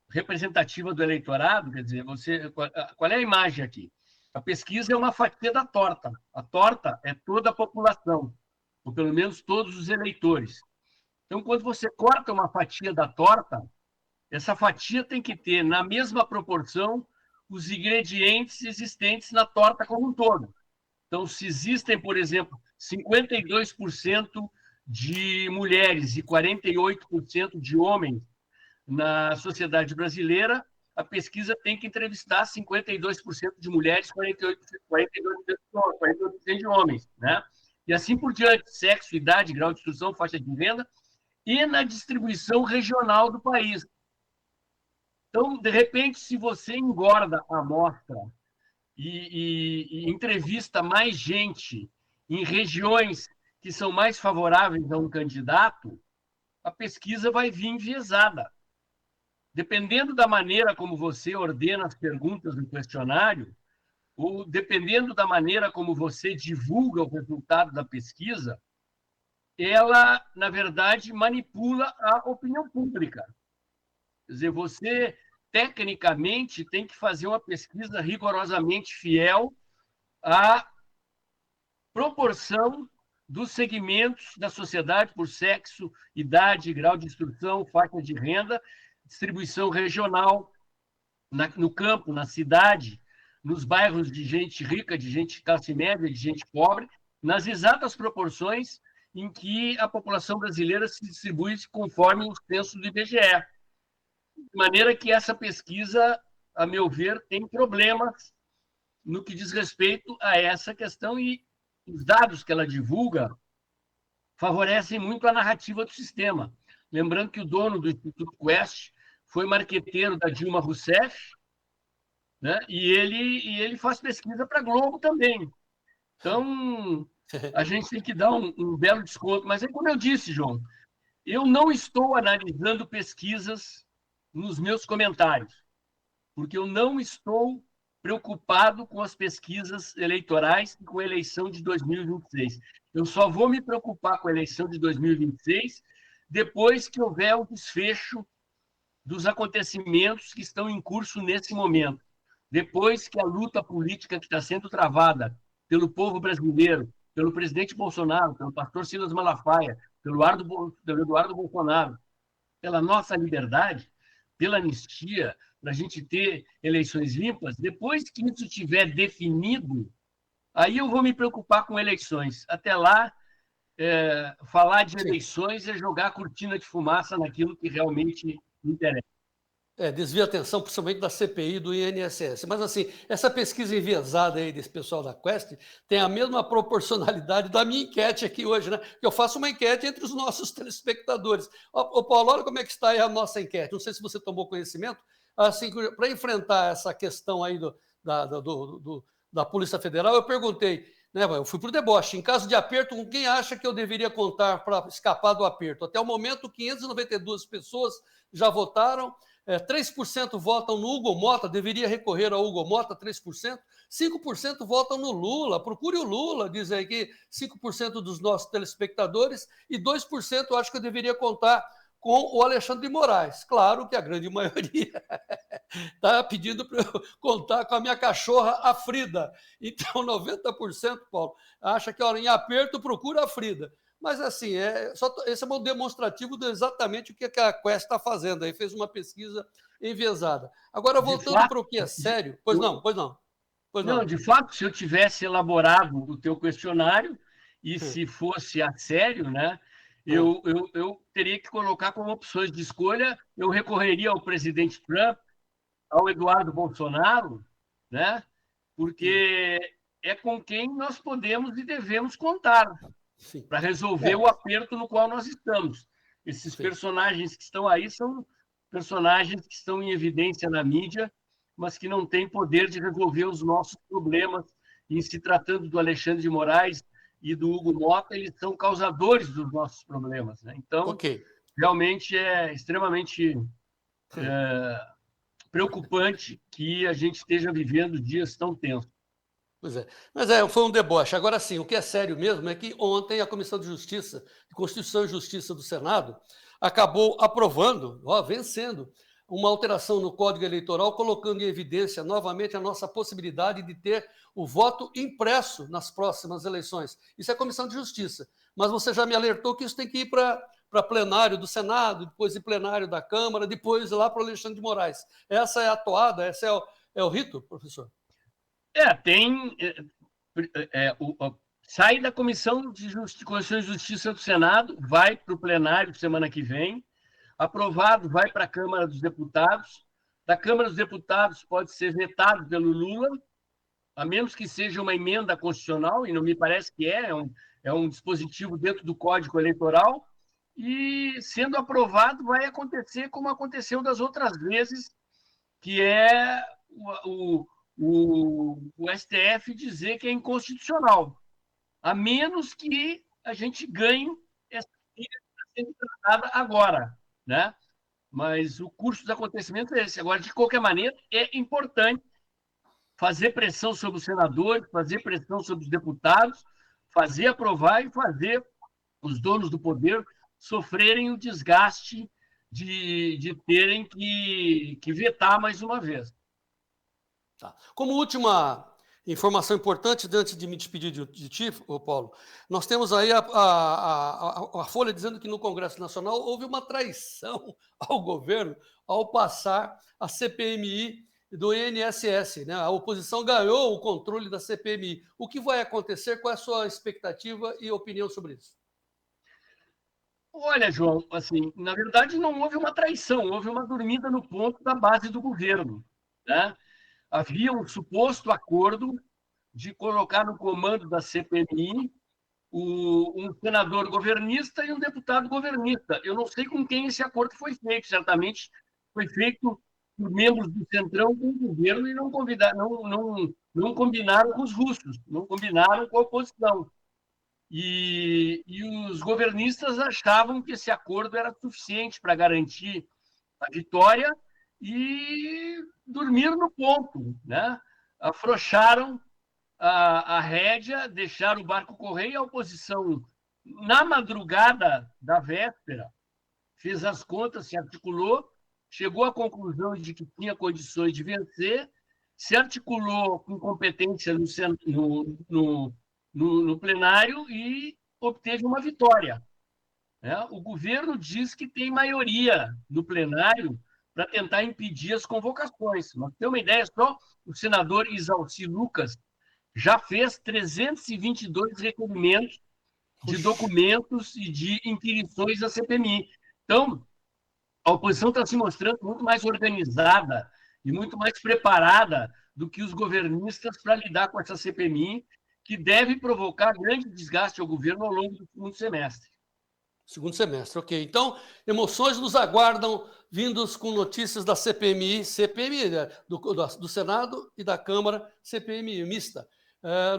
representativa do eleitorado, quer dizer, qual é a imagem aqui? A pesquisa é uma fatia da torta. A torta é toda a população, ou pelo menos todos os eleitores. Então, quando você corta uma fatia da torta, essa fatia tem que ter, na mesma proporção, os ingredientes existentes na torta como um todo. Então, se existem, por exemplo, 52% de mulheres e 48% de homens na sociedade brasileira, a pesquisa tem que entrevistar 52% de mulheres, 48% de homens, né? E assim por diante, sexo, idade, grau de instrução, faixa de renda, e na distribuição regional do país. Então, de repente, se você engorda a amostra e entrevista mais gente em regiões que são mais favoráveis a um candidato, a pesquisa vai vir enviesada. Dependendo da maneira como você ordena as perguntas no questionário, ou dependendo da maneira como você divulga o resultado da pesquisa, ela, na verdade, manipula a opinião pública. Quer dizer, você, tecnicamente, tem que fazer uma pesquisa rigorosamente fiel à proporção dos segmentos da sociedade por sexo, idade, grau de instrução, faixa de renda, distribuição regional, no campo, na cidade, nos bairros de gente rica, de gente classe média, de gente pobre, nas exatas proporções em que a população brasileira se distribui conforme o censo do IBGE. De maneira que essa pesquisa, a meu ver, tem problemas no que diz respeito a essa questão, e os dados que ela divulga favorecem muito a narrativa do sistema. Lembrando que o dono do Instituto Quest foi marqueteiro da Dilma Rousseff, né? E ele faz pesquisa para a Globo também. Então, a gente tem que dar um belo desconto. Mas é como eu disse, João, eu não estou analisando pesquisas nos meus comentários, porque eu não estou preocupado com as pesquisas eleitorais e com a eleição de 2026. Eu só vou me preocupar com a eleição de 2026 depois que houver o desfecho dos acontecimentos que estão em curso nesse momento. Depois que a luta política que está sendo travada pelo povo brasileiro, pelo presidente Bolsonaro, pelo pastor Silas Malafaia, pelo Eduardo Bolsonaro, pela nossa liberdade, pela anistia, para a gente ter eleições limpas, depois que isso estiver definido, aí eu vou me preocupar com eleições. Até lá, falar de eleições é jogar a cortina de fumaça naquilo que realmente interessa. Desvia a atenção, principalmente da CPI do INSS. Mas, assim, essa pesquisa enviesada aí desse pessoal da Quest tem a mesma proporcionalidade da minha enquete aqui hoje, né? Que eu faço uma enquete entre os nossos telespectadores. Ô, Paulo, olha como é que está aí a nossa enquete. Não sei se você tomou conhecimento. Assim, para enfrentar essa questão aí da Polícia Federal, eu perguntei, né? Eu fui para o deboche. Em caso de aperto, quem acha que eu deveria contar para escapar do aperto? Até o momento, 592 pessoas já votaram. 3% votam no Hugo Mota, deveria recorrer ao Hugo Mota, 3%. 5% votam no Lula, procure o Lula, diz aí que 5% dos nossos telespectadores, e 2% eu acho que eu deveria contar com o Alexandre de Moraes. Claro que a grande maioria está pedindo para eu contar com a minha cachorra, a Frida. Então, 90%, Paulo, acha que, olha, em aperto, procura a Frida. Mas, assim, esse é um demonstrativo de exatamente o que a Quest está fazendo. Aí fez uma pesquisa enviesada. Agora, voltando para o que é sério... Pois não. Não, de fato, se eu tivesse elaborado o teu questionário, e se fosse a sério, né, eu teria que colocar como opções de escolha, eu recorreria ao presidente Trump, ao Eduardo Bolsonaro, né, porque é com quem nós podemos e devemos contar para resolver o aperto no qual nós estamos. Esses personagens que estão aí são personagens que estão em evidência na mídia, mas que não têm poder de resolver os nossos problemas. E, se tratando do Alexandre de Moraes e do Hugo Mota, eles são causadores dos nossos problemas, né? Então, realmente é extremamente preocupante que a gente esteja vivendo dias tão tensos. Pois é. Mas foi um deboche. Agora sim, o que é sério mesmo é que ontem a Comissão de Constituição e Justiça do Senado acabou aprovando, vencendo, uma alteração no Código Eleitoral, colocando em evidência novamente a nossa possibilidade de ter o voto impresso nas próximas eleições. Isso é a Comissão de Justiça. Mas você já me alertou que isso tem que ir para plenário do Senado, depois de plenário da Câmara, depois lá para o Alexandre de Moraes. Essa é a toada, esse é o rito, professor? Sai da Comissão de Constituição e Justiça do Senado, vai para o plenário semana que vem, aprovado, vai para a Câmara dos Deputados. Da Câmara dos Deputados pode ser vetado pelo Lula, a menos que seja uma emenda constitucional, e não me parece que é um dispositivo dentro do Código Eleitoral, e, sendo aprovado, vai acontecer como aconteceu das outras vezes, que é o STF dizer que é inconstitucional, a menos que a gente ganhe essa briga que está sendo tratada agora, né? Mas o curso dos acontecimentos é esse. Agora, de qualquer maneira, é importante fazer pressão sobre os senadores, fazer pressão sobre os deputados, fazer aprovar e fazer os donos do poder sofrerem o desgaste de terem que vetar mais uma vez. Tá. Como última informação importante, antes de me despedir de ti, Paulo, nós temos aí a Folha dizendo que no Congresso Nacional houve uma traição ao governo ao passar a CPMI do INSS, né? A oposição ganhou o controle da CPMI. O que vai acontecer? Qual é a sua expectativa e opinião sobre isso? Olha, João, assim, na verdade não houve uma traição, houve uma dormida no ponto da base do governo, né? Havia um suposto acordo de colocar no comando da CPMI um senador governista e um deputado governista. Eu não sei com quem esse acordo foi feito, certamente foi feito por membros do Centrão com o governo e não combinaram com os russos, não combinaram com a oposição. E os governistas achavam que esse acordo era suficiente para garantir a vitória e dormiram no ponto, né? Afrouxaram a rédea, deixaram o barco correr e a oposição, na madrugada da véspera, fez as contas, se articulou, chegou à conclusão de que tinha condições de vencer, se articulou com competência no plenário e obteve uma vitória. O governo diz que tem maioria no plenário para tentar impedir as convocações. Mas, para ter uma ideia, só o senador Isalci Lucas já fez 322 requerimentos de documentos e de inquirições à CPMI. Então, a oposição está se mostrando muito mais organizada e muito mais preparada do que os governistas para lidar com essa CPMI, que deve provocar grande desgaste ao governo ao longo do segundo semestre. Segundo semestre, ok. Então, emoções nos aguardam, vindos com notícias da CPMI, né, do Senado e da Câmara, CPMI mista,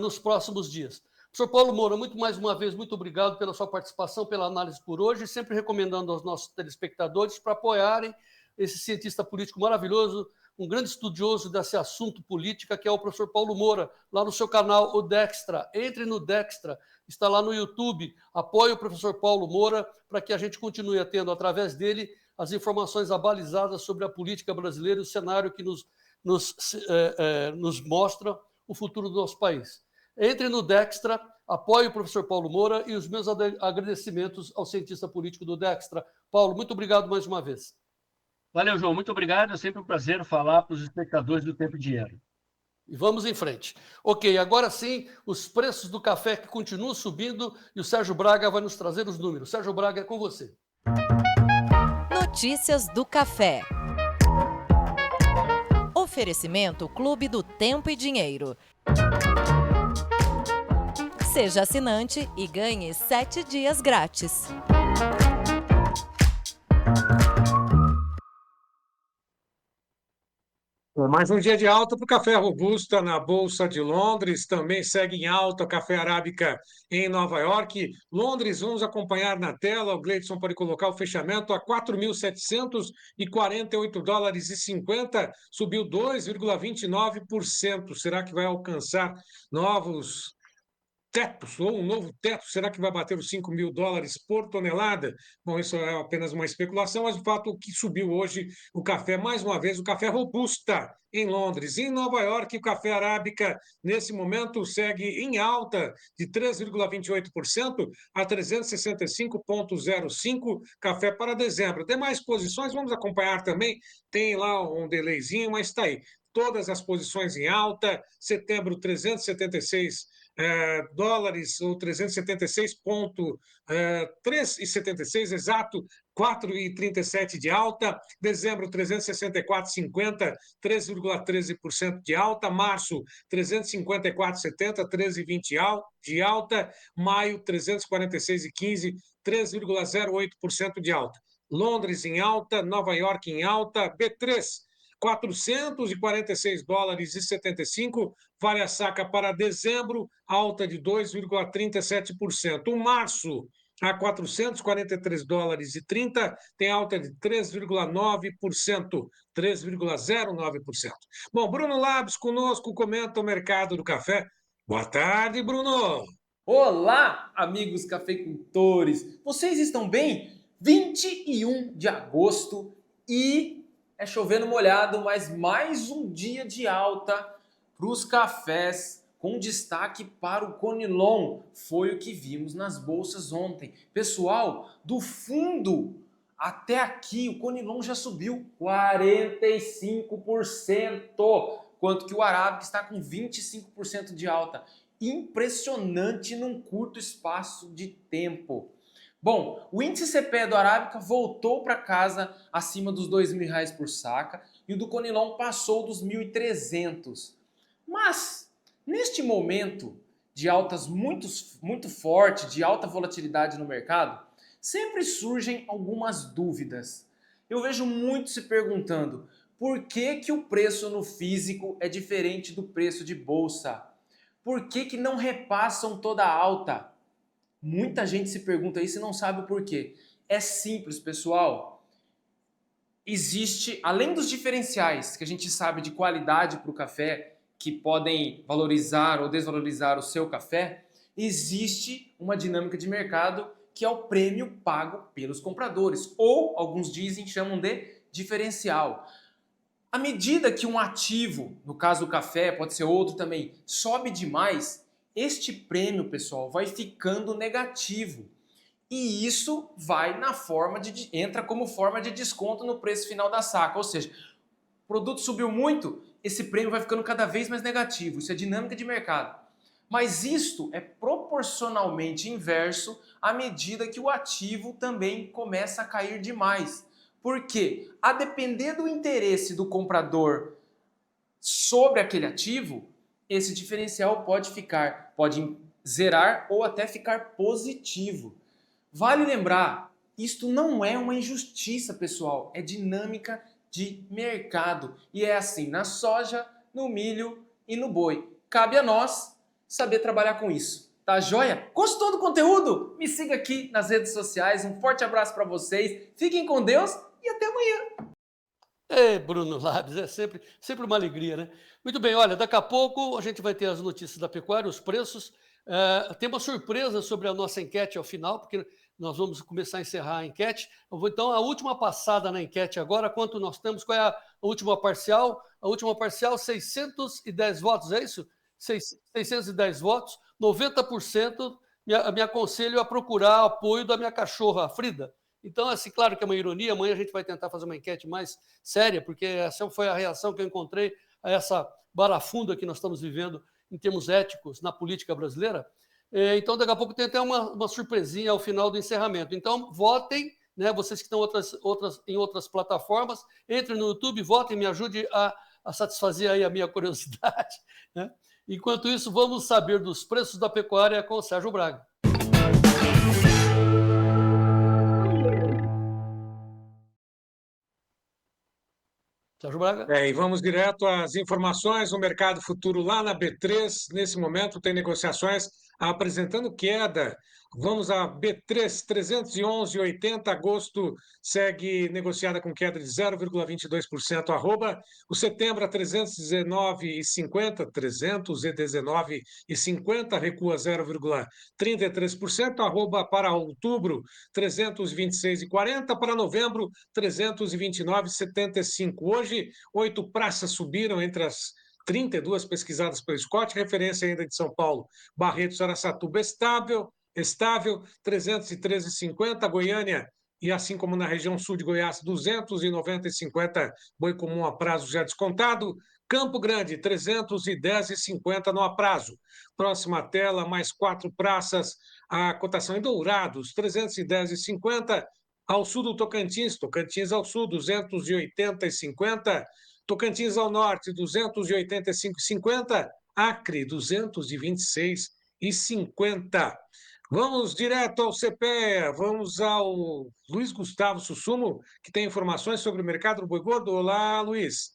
nos próximos dias. Professor Paulo Moura, mais uma vez, muito obrigado pela sua participação, pela análise por hoje, sempre recomendando aos nossos telespectadores para apoiarem esse cientista político maravilhoso, um grande estudioso desse assunto política, que é o professor Paulo Moura, lá no seu canal, o Dextra. Entre no Dextra, está lá no YouTube. Apoie o professor Paulo Moura para que a gente continue tendo, através dele, as informações abalizadas sobre a política brasileira e o cenário que nos mostra o futuro do nosso país. Entre no Dextra, apoie o professor Paulo Moura e os meus agradecimentos ao cientista político do Dextra. Paulo, muito obrigado mais uma vez. Valeu, João. Muito obrigado. É sempre um prazer falar para os espectadores do Tempo e Dinheiro. E vamos em frente. Ok, agora sim, os preços do café que continuam subindo e o Sérgio Braga vai nos trazer os números. Sérgio Braga, é com você. Notícias do café. Oferecimento Clube do Tempo e Dinheiro. Seja assinante e ganhe 7 dias grátis. Mais um dia de alta para o café robusta na Bolsa de Londres, também segue em alta café arábica em Nova York. Londres, vamos acompanhar na tela, o Gleidson pode colocar o fechamento a 4.748 dólares e 50, subiu 2,29%. Será que vai alcançar novos tetos, ou um novo teto? Será que vai bater os 5 mil dólares por tonelada? Bom, isso é apenas uma especulação, mas, de fato, o que subiu hoje, o café, mais uma vez, o café robusta em Londres. Em Nova York, o café arábica, nesse momento, segue em alta de 3,28% a 365,05 café para dezembro. Demais posições, vamos acompanhar também, tem lá um delayzinho, mas está aí. Todas as posições em alta, setembro 376 dólares, ou 376,376, exato, 4,37 de alta. Dezembro, 364,50, 3,13% de alta. Março, 354,70, 13,20 de alta. Maio, 346,15, 3,08% de alta. Londres em alta, Nova York em alta, B3 $446,75, vale a saca para dezembro, alta de 2,37%. O março, a $443,30, tem alta de 3,9%, 3,09%. Bom, Bruno Labs conosco, comenta o mercado do café. Boa tarde, Bruno. Olá, amigos cafeicultores. Vocês estão bem? 21 de agosto e é chovendo molhado, mas mais um dia de alta para os cafés, com destaque para o Conilon. Foi o que vimos nas bolsas ontem. Pessoal, do fundo até aqui, o Conilon já subiu 45%, quanto que o Arábica está com 25% de alta. Impressionante num curto espaço de tempo. Bom, o índice CPE do Arábica voltou para casa acima dos R$2.000 por saca e o do Conilon passou dos 1.300. Mas, neste momento de altas muito forte, de alta volatilidade no mercado, sempre surgem algumas dúvidas. Eu vejo muitos se perguntando por que o preço no físico é diferente do preço de bolsa? Por que não repassam toda a alta? Muita gente se pergunta isso e não sabe o porquê. É simples, pessoal. Existe, além dos diferenciais que a gente sabe de qualidade para o café, que podem valorizar ou desvalorizar o seu café, existe uma dinâmica de mercado que é o prêmio pago pelos compradores, ou alguns chamam de diferencial. À medida que um ativo, no caso o café, pode ser outro também, sobe demais, este prêmio, pessoal, vai ficando negativo. E isso vai entra como forma de desconto no preço final da saca. Ou seja, o produto subiu muito, esse prêmio vai ficando cada vez mais negativo. Isso é dinâmica de mercado. Mas isto é proporcionalmente inverso à medida que o ativo também começa a cair demais. Porque, a depender do interesse do comprador sobre aquele ativo, esse diferencial pode zerar ou até ficar positivo. Vale lembrar, isto não é uma injustiça, pessoal, é dinâmica de mercado. E é assim na soja, no milho e no boi. Cabe a nós saber trabalhar com isso. Tá joia? Gostou do conteúdo? Me siga aqui nas redes sociais. Um forte abraço para vocês. Fiquem com Deus e até amanhã. Bruno Labs, é sempre uma alegria, né? Muito bem, olha, daqui a pouco a gente vai ter as notícias da pecuária, os preços. Tem uma surpresa sobre a nossa enquete ao final, porque nós vamos começar a encerrar a enquete. Então, a última passada na enquete agora, quanto nós temos? Qual é a última parcial? A última parcial, 610 votos, é isso? 610 votos, 90% me aconselho a procurar apoio da minha cachorra, a Frida. Então, assim, claro que é uma ironia, amanhã a gente vai tentar fazer uma enquete mais séria, porque essa foi a reação que eu encontrei a essa barafunda que nós estamos vivendo em termos éticos na política brasileira. Então, daqui a pouco tem até uma surpresinha ao final do encerramento. Então, votem, né? Vocês que estão em outras plataformas, entrem no YouTube, votem, me ajude a satisfazer aí a minha curiosidade, né? Enquanto isso, vamos saber dos preços da pecuária com o Sérgio Braga. Sérgio Braga. E vamos direto às informações. O mercado futuro lá na B3, nesse momento, tem negociações apresentando queda. Vamos a B3, 311,80. Agosto segue negociada com queda de 0,22%. Arroba. O setembro a 319,50. 319,50 recua 0,33%. Arroba para outubro, 326,40. Para novembro, 329,75. Hoje, 8 praças subiram entre as 32 pesquisadas pelo Scott, referência ainda de São Paulo. Barretos, Araçatuba, estável, 313,50. Goiânia, e assim como na região sul de Goiás, 290,50 boi comum a prazo já descontado. Campo Grande, 310,50 no aprazo. Próxima tela, mais 4 praças, a cotação em Dourados, 310,50. Ao sul do Tocantins, Tocantins ao sul, 280,50. Tocantins ao norte, 285,50. Acre, 226,50. Vamos direto ao CPEA, vamos ao Luiz Gustavo Sussumo, que tem informações sobre o mercado do boi gordo. Olá, Luiz.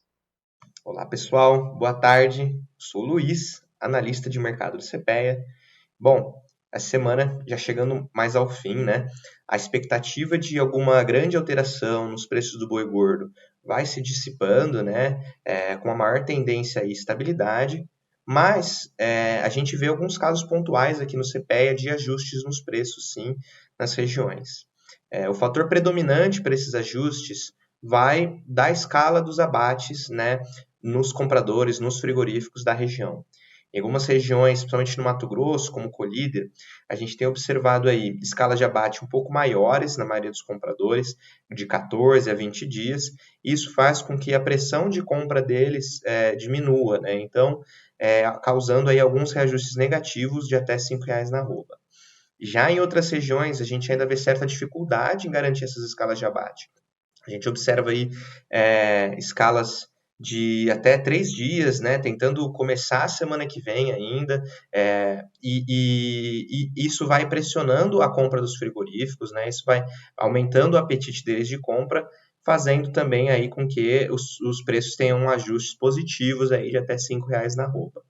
Olá, pessoal. Boa tarde. Sou o Luiz, analista de mercado do CPEA. Bom, essa semana já chegando mais ao fim, né? A expectativa de alguma grande alteração nos preços do boi gordo vai se dissipando, né? Com uma maior tendência à estabilidade, mas a gente vê alguns casos pontuais aqui no CPEA de ajustes nos preços, sim, nas regiões. O fator predominante para esses ajustes vai da escala dos abates, né, nos compradores, nos frigoríficos da região. Em algumas regiões, principalmente no Mato Grosso, como Colíder, a gente tem observado aí escalas de abate um pouco maiores na maioria dos compradores, de 14 a 20 dias. Isso faz com que a pressão de compra deles diminua, né? Então, causando aí alguns reajustes negativos de até R$ 5,00 na arroba. Já em outras regiões, a gente ainda vê certa dificuldade em garantir essas escalas de abate. A gente observa aí escalas de até 3 dias, né, tentando começar a semana que vem ainda, e isso vai pressionando a compra dos frigoríficos, né, isso vai aumentando o apetite deles de compra, fazendo também aí com que os preços tenham ajustes positivos aí de até R$ 5,00 na arroba.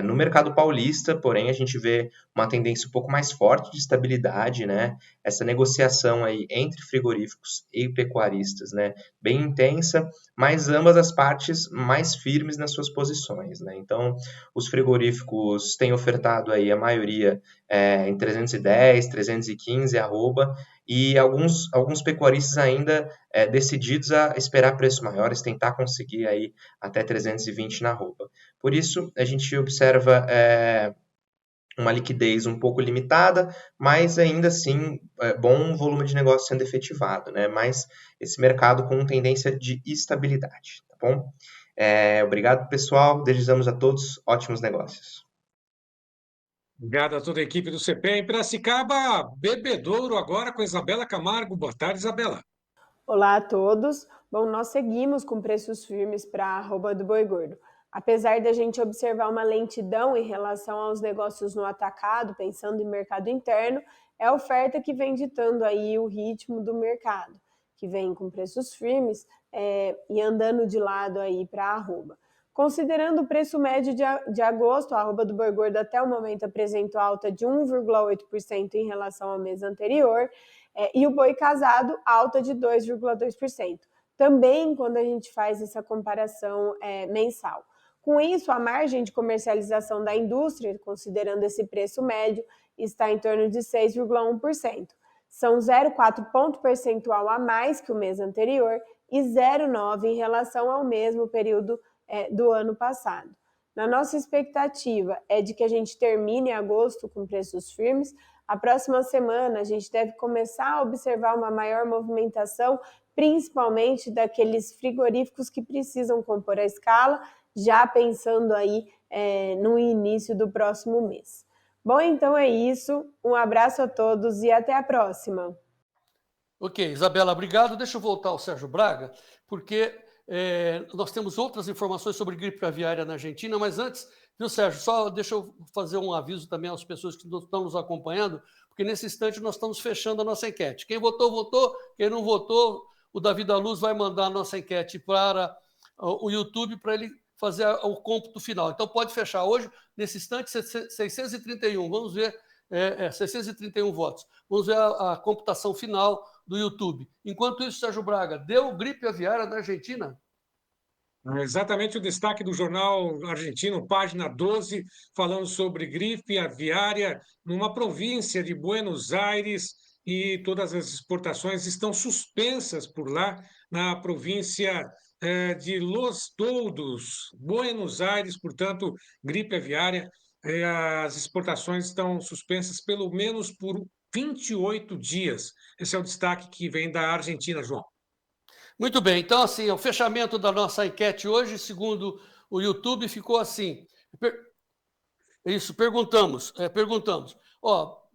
No mercado paulista, porém, a gente vê uma tendência um pouco mais forte de estabilidade, né? Essa negociação aí entre frigoríficos e pecuaristas, né? Bem intensa, mas ambas as partes mais firmes nas suas posições, né? Então, os frigoríficos têm ofertado aí a maioria em 310, 315 arroba, e alguns pecuaristas ainda decididos a esperar preços maiores, tentar conseguir aí até 320 na arroba. Por isso, a gente observa uma liquidez um pouco limitada, mas ainda assim bom volume de negócio sendo efetivado, né? Mas esse mercado com tendência de estabilidade, tá bom? Obrigado, pessoal. Desejamos a todos ótimos negócios. Obrigado a toda a equipe do CPEA em Piracicaba. Bebedouro agora com Isabela Camargo. Boa tarde, Isabela. Olá a todos. Bom, nós seguimos com preços firmes para a arroba do boi gordo. Apesar da gente observar uma lentidão em relação aos negócios no atacado, pensando em mercado interno, é a oferta que vem ditando aí o ritmo do mercado, que vem com preços firmes e andando de lado aí para a arroba. Considerando o preço médio de agosto, a arroba do boi gordo até o momento apresentou alta de 1,8% em relação ao mês anterior, e o boi casado alta de 2,2%. Também quando a gente faz essa comparação mensal. Com isso, a margem de comercialização da indústria, considerando esse preço médio, está em torno de 6,1%. São 0,4 ponto percentual a mais que o mês anterior e 0,9 em relação ao mesmo período do ano passado. Na nossa expectativa é de que a gente termine agosto com preços firmes. A próxima semana a gente deve começar a observar uma maior movimentação, principalmente daqueles frigoríficos que precisam compor a escala, já pensando aí no início do próximo mês. Bom, então é isso. Um abraço a todos e até a próxima. Ok, Isabela, obrigado. Deixa eu voltar ao Sérgio Braga, porque nós temos outras informações sobre gripe aviária na Argentina, mas antes, viu, Sérgio, só deixa eu fazer um aviso também às pessoas que estão nos acompanhando, porque nesse instante nós estamos fechando a nossa enquete. Quem votou, votou. Quem não votou, o Davi da Luz vai mandar a nossa enquete para o YouTube para ele fazer o cômputo final. Então pode fechar hoje, nesse instante, 631. Vamos ver, 631 votos. Vamos ver a computação final do YouTube. Enquanto isso, Sérgio Braga, deu gripe aviária na Argentina? Exatamente o destaque do jornal argentino, página 12, falando sobre gripe aviária numa província de Buenos Aires, e todas as exportações estão suspensas por lá, na província de Los Toldos, Buenos Aires. Portanto, gripe aviária, as exportações estão suspensas pelo menos por 28 dias. Esse é o destaque que vem da Argentina, João. Muito bem, então assim, o fechamento da nossa enquete hoje, segundo o YouTube, ficou assim. Perguntamos.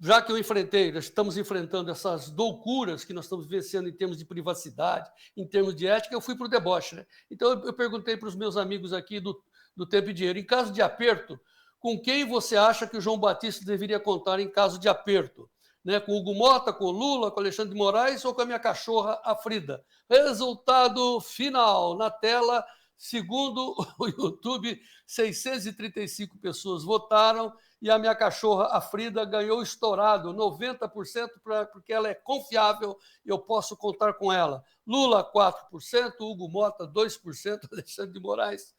Já que nós estamos enfrentando essas loucuras que nós estamos vivenciando em termos de privacidade, em termos de ética, eu fui para o deboche, né? Então eu perguntei para os meus amigos aqui do Tempo e Dinheiro, em caso de aperto, com quem você acha que o João Batista deveria contar em caso de aperto? Né, com o Hugo Mota, com o Lula, com o Alexandre de Moraes ou com a minha cachorra, a Frida? Resultado final na tela Segundo o YouTube, 635 pessoas votaram e a minha cachorra, a Frida, ganhou estourado, 90%, porque ela é confiável e eu posso contar com ela. Lula, 4%, Hugo Mota, 2%, Alexandre de Moraes,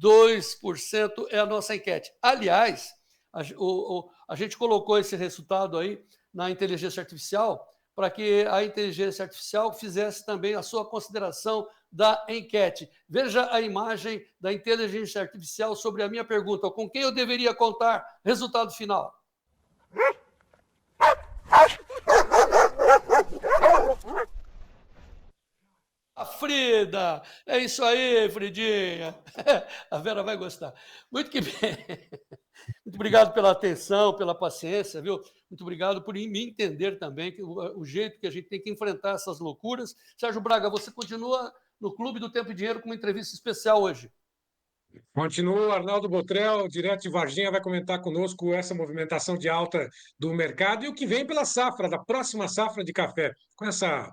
2% é a nossa enquete. Aliás, a gente colocou esse resultado aí na inteligência artificial para que a inteligência artificial fizesse também a sua consideração da enquete. Veja a imagem da inteligência artificial sobre a minha pergunta: com quem eu deveria contar? Resultado final. A Frida! É isso aí, Fridinha! A Vera vai gostar. Muito que bem. Muito obrigado pela atenção, pela paciência, viu? Muito obrigado por me entender também que o jeito que a gente tem que enfrentar essas loucuras. Sérgio Braga, você continua no Clube do Tempo e Dinheiro com uma entrevista especial hoje. Continua, Arnaldo Botrel, direto de Varginha, vai comentar conosco essa movimentação de alta do mercado e o que vem pela safra, da próxima safra de café, com essa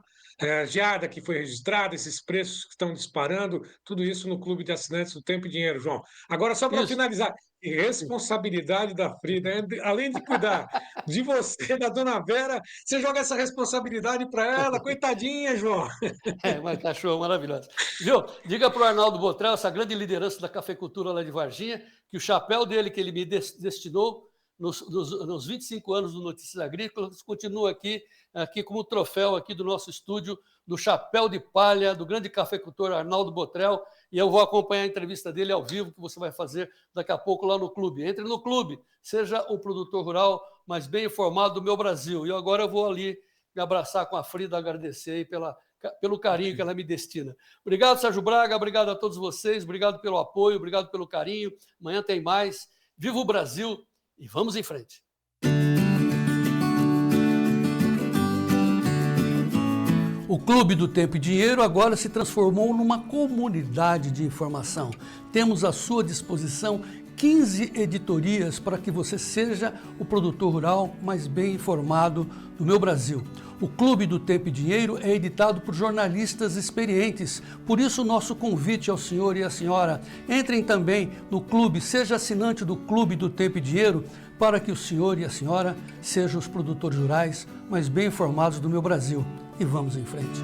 geada que foi registrada, esses preços que estão disparando, tudo isso no Clube de Assinantes do Tempo e Dinheiro, João. Agora, só para finalizar, responsabilidade da Frida, além de cuidar de você, da dona Vera, você joga essa responsabilidade para ela, coitadinha, João. É, uma cachorra maravilhosa. Viu? Diga para o Arnaldo Botrel, essa grande liderança da cafeicultura lá de Varginha, que o chapéu dele, que ele me destinou nos 25 anos do Notícias Agrícolas, continua aqui como troféu aqui do nosso estúdio, do chapéu de palha, do grande cafeicultor Arnaldo Botrel, e eu vou acompanhar a entrevista dele ao vivo, que você vai fazer daqui a pouco lá no clube. Entre no clube, seja um produtor rural mais bem informado do meu Brasil. E agora eu vou ali me abraçar com a Frida, agradecer aí pelo carinho que ela me destina. Obrigado, Sérgio Braga, obrigado a todos vocês, obrigado pelo apoio, obrigado pelo carinho. Amanhã tem mais. Viva o Brasil e vamos em frente. O Clube do Tempo e Dinheiro agora se transformou numa comunidade de informação. Temos à sua disposição 15 editorias para que você seja o produtor rural mais bem informado do meu Brasil. O Clube do Tempo e Dinheiro é editado por jornalistas experientes. Por isso, o nosso convite ao senhor e à senhora: entrem também no clube, seja assinante do Clube do Tempo e Dinheiro, para que o senhor e a senhora sejam os produtores rurais mais bem informados do meu Brasil. E vamos em frente.